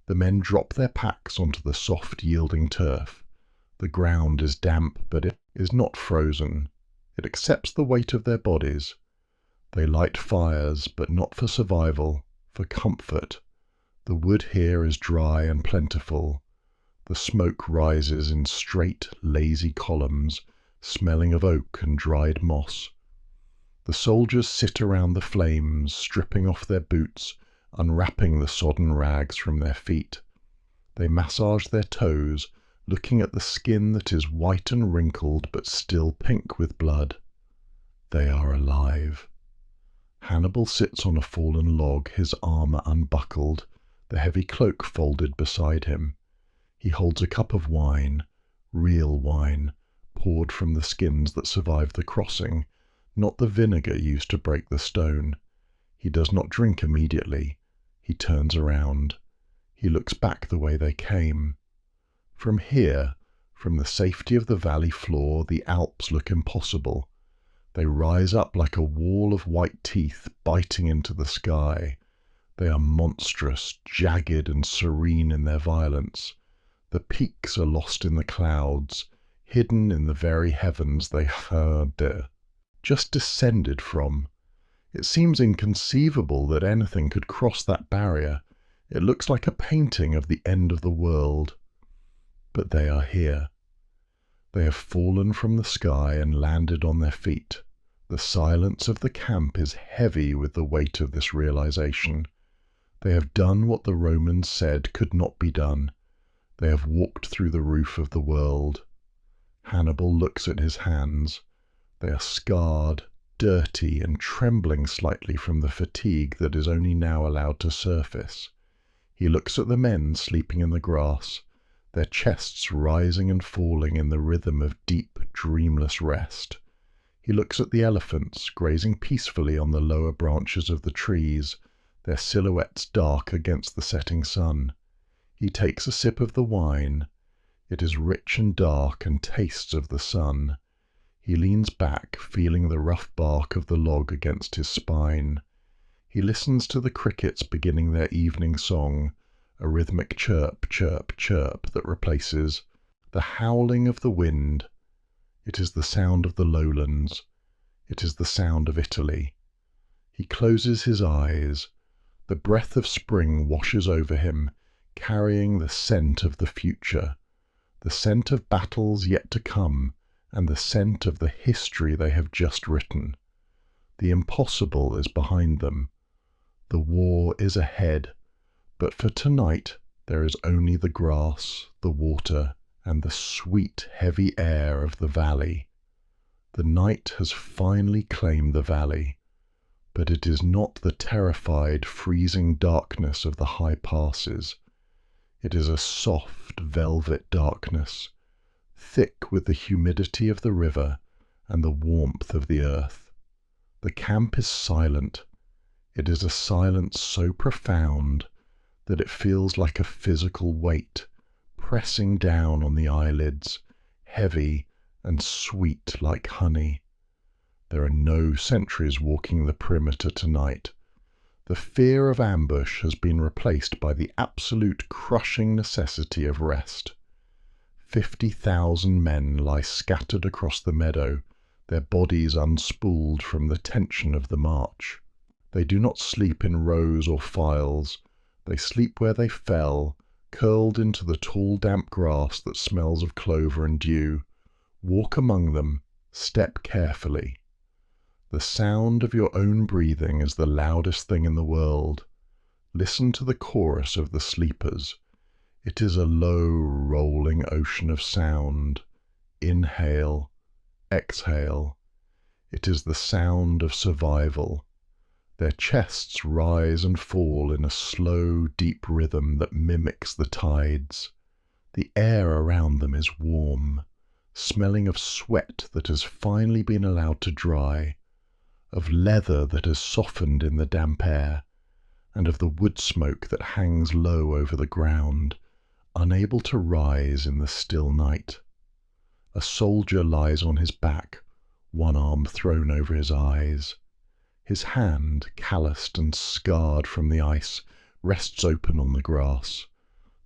The men drop their packs onto the soft, yielding turf. The ground is damp, but it is not frozen. It accepts the weight of their bodies. They light fires, but not for survival, for comfort. The wood here is dry and plentiful. The smoke rises in straight, lazy columns, smelling of oak and dried moss. The soldiers sit around the flames, stripping off their boots, unwrapping the sodden rags from their feet. They massage their toes, looking at the skin that is white and wrinkled but still pink with blood. They are alive. Hannibal sits on a fallen log, his armor unbuckled, the heavy cloak folded beside him. He holds a cup of wine, real wine, poured from the skins that survived the crossing, not the vinegar used to break the stone. He does not drink immediately. He turns around. He looks back the way they came. From here, from the safety of the valley floor, the Alps look impossible. They rise up like a wall of white teeth biting into the sky. They are monstrous, jagged and serene in their violence. The peaks are lost in the clouds, hidden in the very heavens they had just descended from. It seems inconceivable that anything could cross that barrier. It looks like a painting of the end of the world. But they are here. They have fallen from the sky and landed on their feet. The silence of the camp is heavy with the weight of this realization. They have done what the Romans said could not be done. They have walked through the roof of the world. Hannibal looks at his hands. They are scarred, dirty, and trembling slightly from the fatigue that is only now allowed to surface. He looks at the men sleeping in the grass, their chests rising and falling in the rhythm of deep, dreamless rest. He looks at the elephants grazing peacefully on the lower branches of the trees, their silhouettes dark against the setting sun. He takes a sip of the wine. It is rich and dark and tastes of the sun. He leans back, feeling the rough bark of the log against his spine. He listens to the crickets beginning their evening song, a rhythmic chirp, chirp, chirp that replaces the howling of the wind. It is the sound of the lowlands. It is the sound of Italy. He closes his eyes. The breath of spring washes over him, carrying the scent of the future, the scent of battles yet to come, and the scent of the history they have just written. The impossible is behind them. The war is ahead, but for tonight there is only the grass, the water, and the sweet, heavy air of the valley. The night has finally claimed the valley, but it is not the terrified, freezing darkness of the high passes. It is a soft, velvet darkness, thick with the humidity of the river and the warmth of the earth. The camp is silent. It is a silence so profound that it feels like a physical weight pressing down on the eyelids, heavy and sweet like honey. There are no sentries walking the perimeter tonight. The fear of ambush has been replaced by the absolute crushing necessity of rest. 50,000 men lie scattered across the meadow, their bodies unspooled from the tension of the march. They do not sleep in rows or files. They sleep where they fell, curled into the tall damp grass that smells of clover and dew. Walk among them, step carefully. The sound of your own breathing is the loudest thing in the world. Listen to the chorus of the sleepers. It is a low, rolling ocean of sound. Inhale, exhale. It is the sound of survival. Their chests rise and fall in a slow, deep rhythm that mimics the tides. The air around them is warm, smelling of sweat that has finally been allowed to dry, of leather that has softened in the damp air, and of the wood smoke that hangs low over the ground, unable to rise in the still night. A soldier lies on his back, one arm thrown over his eyes. His hand, calloused and scarred from the ice, rests open on the grass.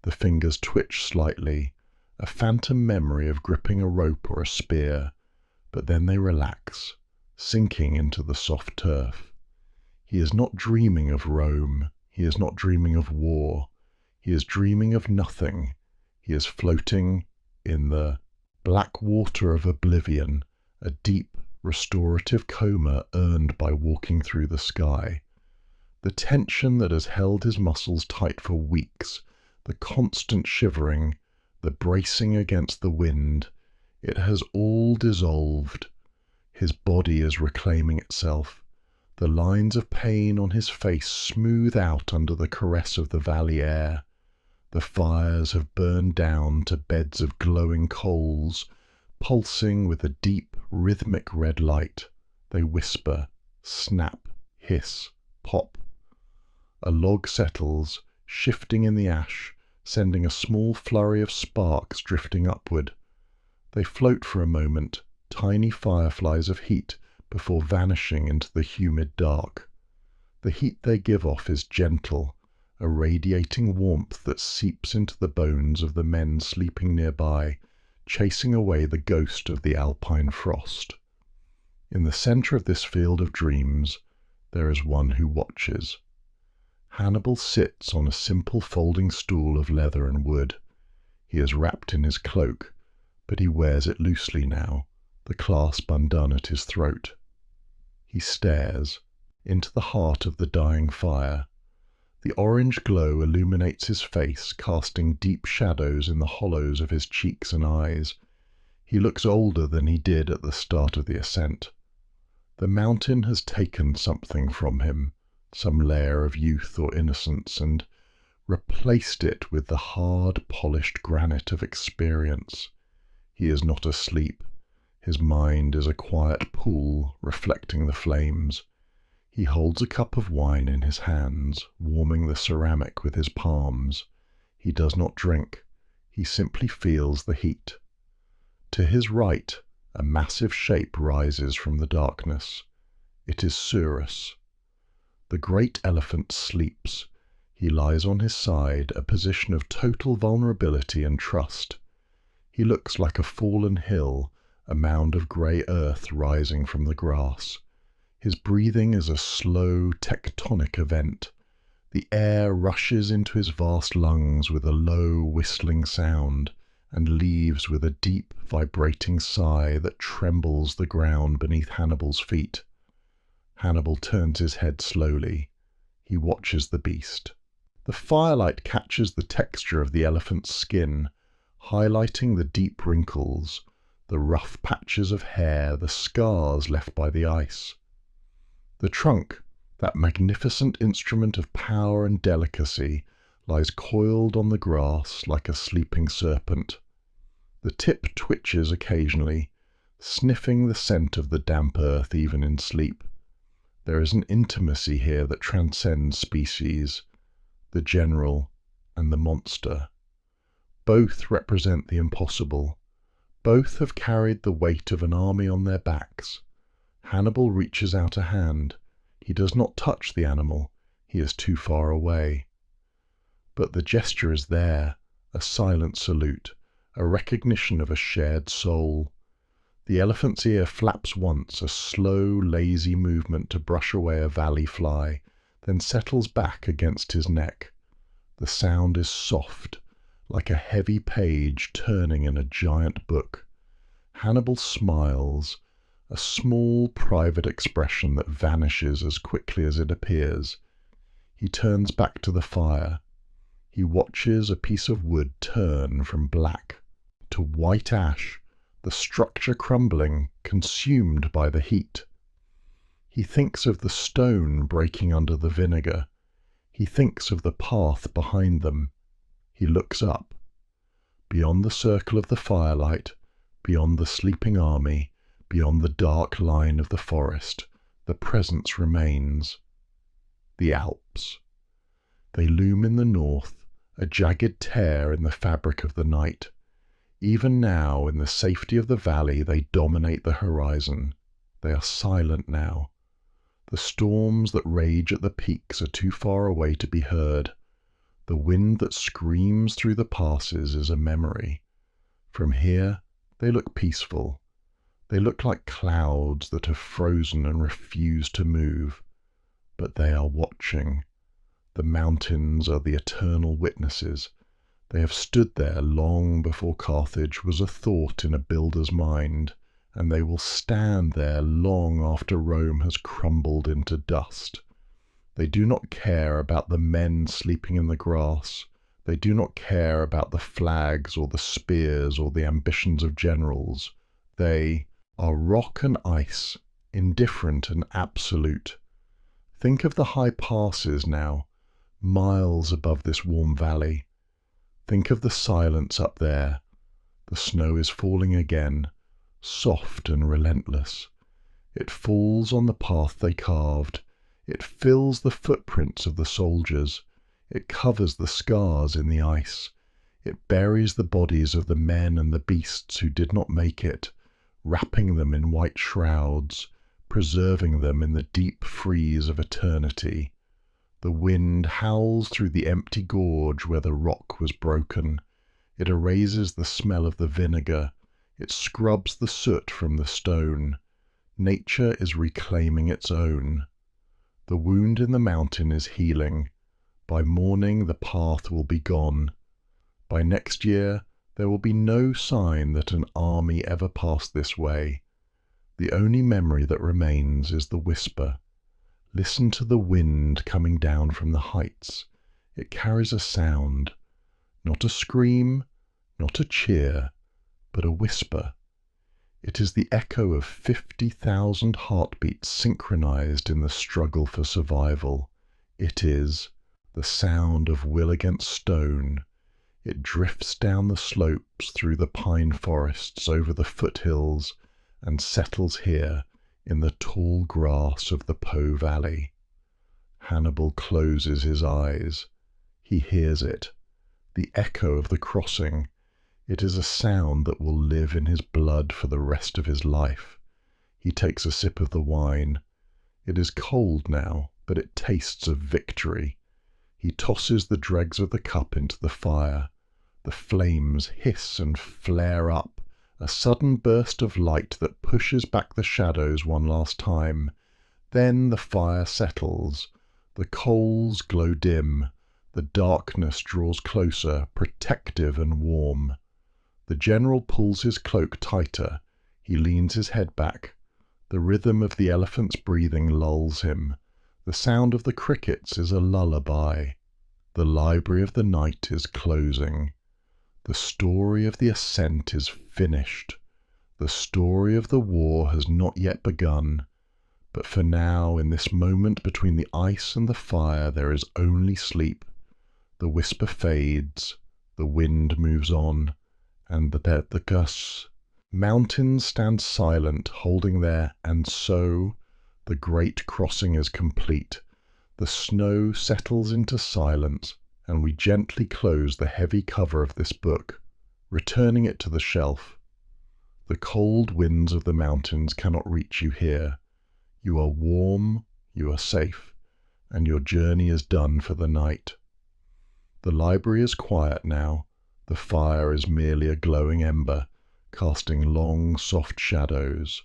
The fingers twitch slightly, a phantom memory of gripping a rope or a spear, but then they relax, sinking into the soft turf. He is not dreaming of Rome, he is not dreaming of war, he is dreaming of nothing. He is floating in the black water of oblivion, a deep, restorative coma earned by walking through the sky. The tension that has held his muscles tight for weeks, the constant shivering, the bracing against the wind, it has all dissolved. His body is reclaiming itself. The lines of pain on his face smooth out under the caress of the valley air. The fires have burned down to beds of glowing coals, pulsing with a deep, rhythmic red light. They whisper, snap, hiss, pop. A log settles, shifting in the ash, sending a small flurry of sparks drifting upward. They float for a moment, tiny fireflies of heat, before vanishing into the humid dark. The heat they give off is gentle, a radiating warmth that seeps into the bones of the men sleeping nearby, chasing away the ghost of the alpine frost. In the center of this field of dreams, there is one who watches. Hannibal sits on a simple folding stool of leather and wood. He is wrapped in his cloak, but he wears it loosely now, the clasp undone at his throat. He stares into the heart of the dying fire. The orange glow illuminates his face, casting deep shadows in the hollows of his cheeks and eyes. He looks older than he did at the start of the ascent. The mountain has taken something from him, some layer of youth or innocence, and replaced it with the hard, polished granite of experience. He is not asleep. His mind is a quiet pool reflecting the flames. He holds a cup of wine in his hands, warming the ceramic with his palms. He does not drink. He simply feels the heat. To his right, a massive shape rises from the darkness. It is Treacherous. The great elephant sleeps. He lies on his side, a position of total vulnerability and trust. He looks like a fallen hill, a mound of grey earth rising from the grass. His breathing is a slow, tectonic event. The air rushes into his vast lungs with a low, whistling sound, and leaves with a deep, vibrating sigh that trembles the ground beneath Hannibal's feet. Hannibal turns his head slowly. He watches the beast. The firelight catches the texture of the elephant's skin, highlighting the deep wrinkles, the rough patches of hair, the scars left by the ice. The trunk, that magnificent instrument of power and delicacy, lies coiled on the grass like a sleeping serpent. The tip twitches occasionally, sniffing the scent of the damp earth even in sleep. There is an intimacy here that transcends species, the general and the monster. Both represent the impossible. Both have carried the weight of an army on their backs. Hannibal reaches out a hand. He does not touch the animal. He is too far away. But the gesture is there, a silent salute, a recognition of a shared soul. The elephant's ear flaps once, a slow, lazy movement to brush away a valley fly, then settles back against his neck. The sound is soft, like a heavy page turning in a giant book. Hannibal smiles, a small private expression that vanishes as quickly as it appears. He turns back to the fire. He watches a piece of wood turn from black to white ash, the structure crumbling, consumed by the heat. He thinks of the stone breaking under the vinegar. He thinks of the path behind them. He looks up. Beyond the circle of the firelight, beyond the sleeping army, beyond the dark line of the forest, the presence remains. The Alps. They loom in the north, a jagged tear in the fabric of the night. Even now, in the safety of the valley, they dominate the horizon. They are silent now. The storms that rage at the peaks are too far away to be heard. The wind that screams through the passes is a memory. From here, they look peaceful. They look like clouds that have frozen and refuse to move. But they are watching. The mountains are the eternal witnesses. They have stood there long before Carthage was a thought in a builder's mind, and they will stand there long after Rome has crumbled into dust. They do not care about the men sleeping in the grass. They do not care about the flags or the spears or the ambitions of generals. They are rock and ice, indifferent and absolute. Think of the high passes now, miles above this warm valley. Think of the silence up there. The snow is falling again, soft and relentless. It falls on the path they carved. It fills the footprints of the soldiers. It covers the scars in the ice. It buries the bodies of the men and the beasts who did not make it, wrapping them in white shrouds, preserving them in the deep freeze of eternity. The wind howls through the empty gorge where the rock was broken. It erases the smell of the vinegar. It scrubs the soot from the stone. Nature is reclaiming its own. The wound in the mountain is healing. By morning the path will be gone. By next year there will be no sign that an army ever passed this way. The only memory that remains is the whisper. Listen to the wind coming down from the heights. It carries a sound, not a scream, not a cheer, but a whisper. It is the echo of 50,000 heartbeats synchronized in the struggle for survival. It is the sound of will against stone. It drifts down the slopes through the pine forests over the foothills and settles here in the tall grass of the Po Valley. Hannibal closes his eyes. He hears it, the echo of the crossing. It is a sound that will live in his blood for the rest of his life. He takes a sip of the wine. It is cold now, but it tastes of victory. He tosses the dregs of the cup into the fire. The flames hiss and flare up, a sudden burst of light that pushes back the shadows one last time. Then the fire settles. The coals glow dim. The darkness draws closer, protective and warm. The general pulls his cloak tighter. He leans his head back. The rhythm of the elephant's breathing lulls him. The sound of the crickets is a lullaby. The library of the night is closing. The story of the ascent is finished. The story of the war has not yet begun. But for now, in this moment between the ice and the fire, there is only sleep. The whisper fades. The wind moves on. And the gusts. Mountains stand silent, holding their and so. The great crossing is complete. The snow settles into silence, and we gently close the heavy cover of this book, returning it to the shelf. The cold winds of the mountains cannot reach you here. You are warm, you are safe, and your journey is done for the night. The library is quiet now. The fire is merely a glowing ember, casting long, soft shadows.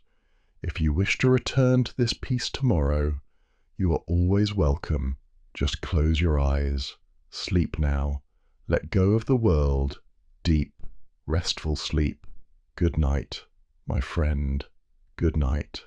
If you wish to return to this peace tomorrow, you are always welcome. Just close your eyes. Sleep now. Let go of the world. Deep, restful sleep. Good night, my friend. Good good night.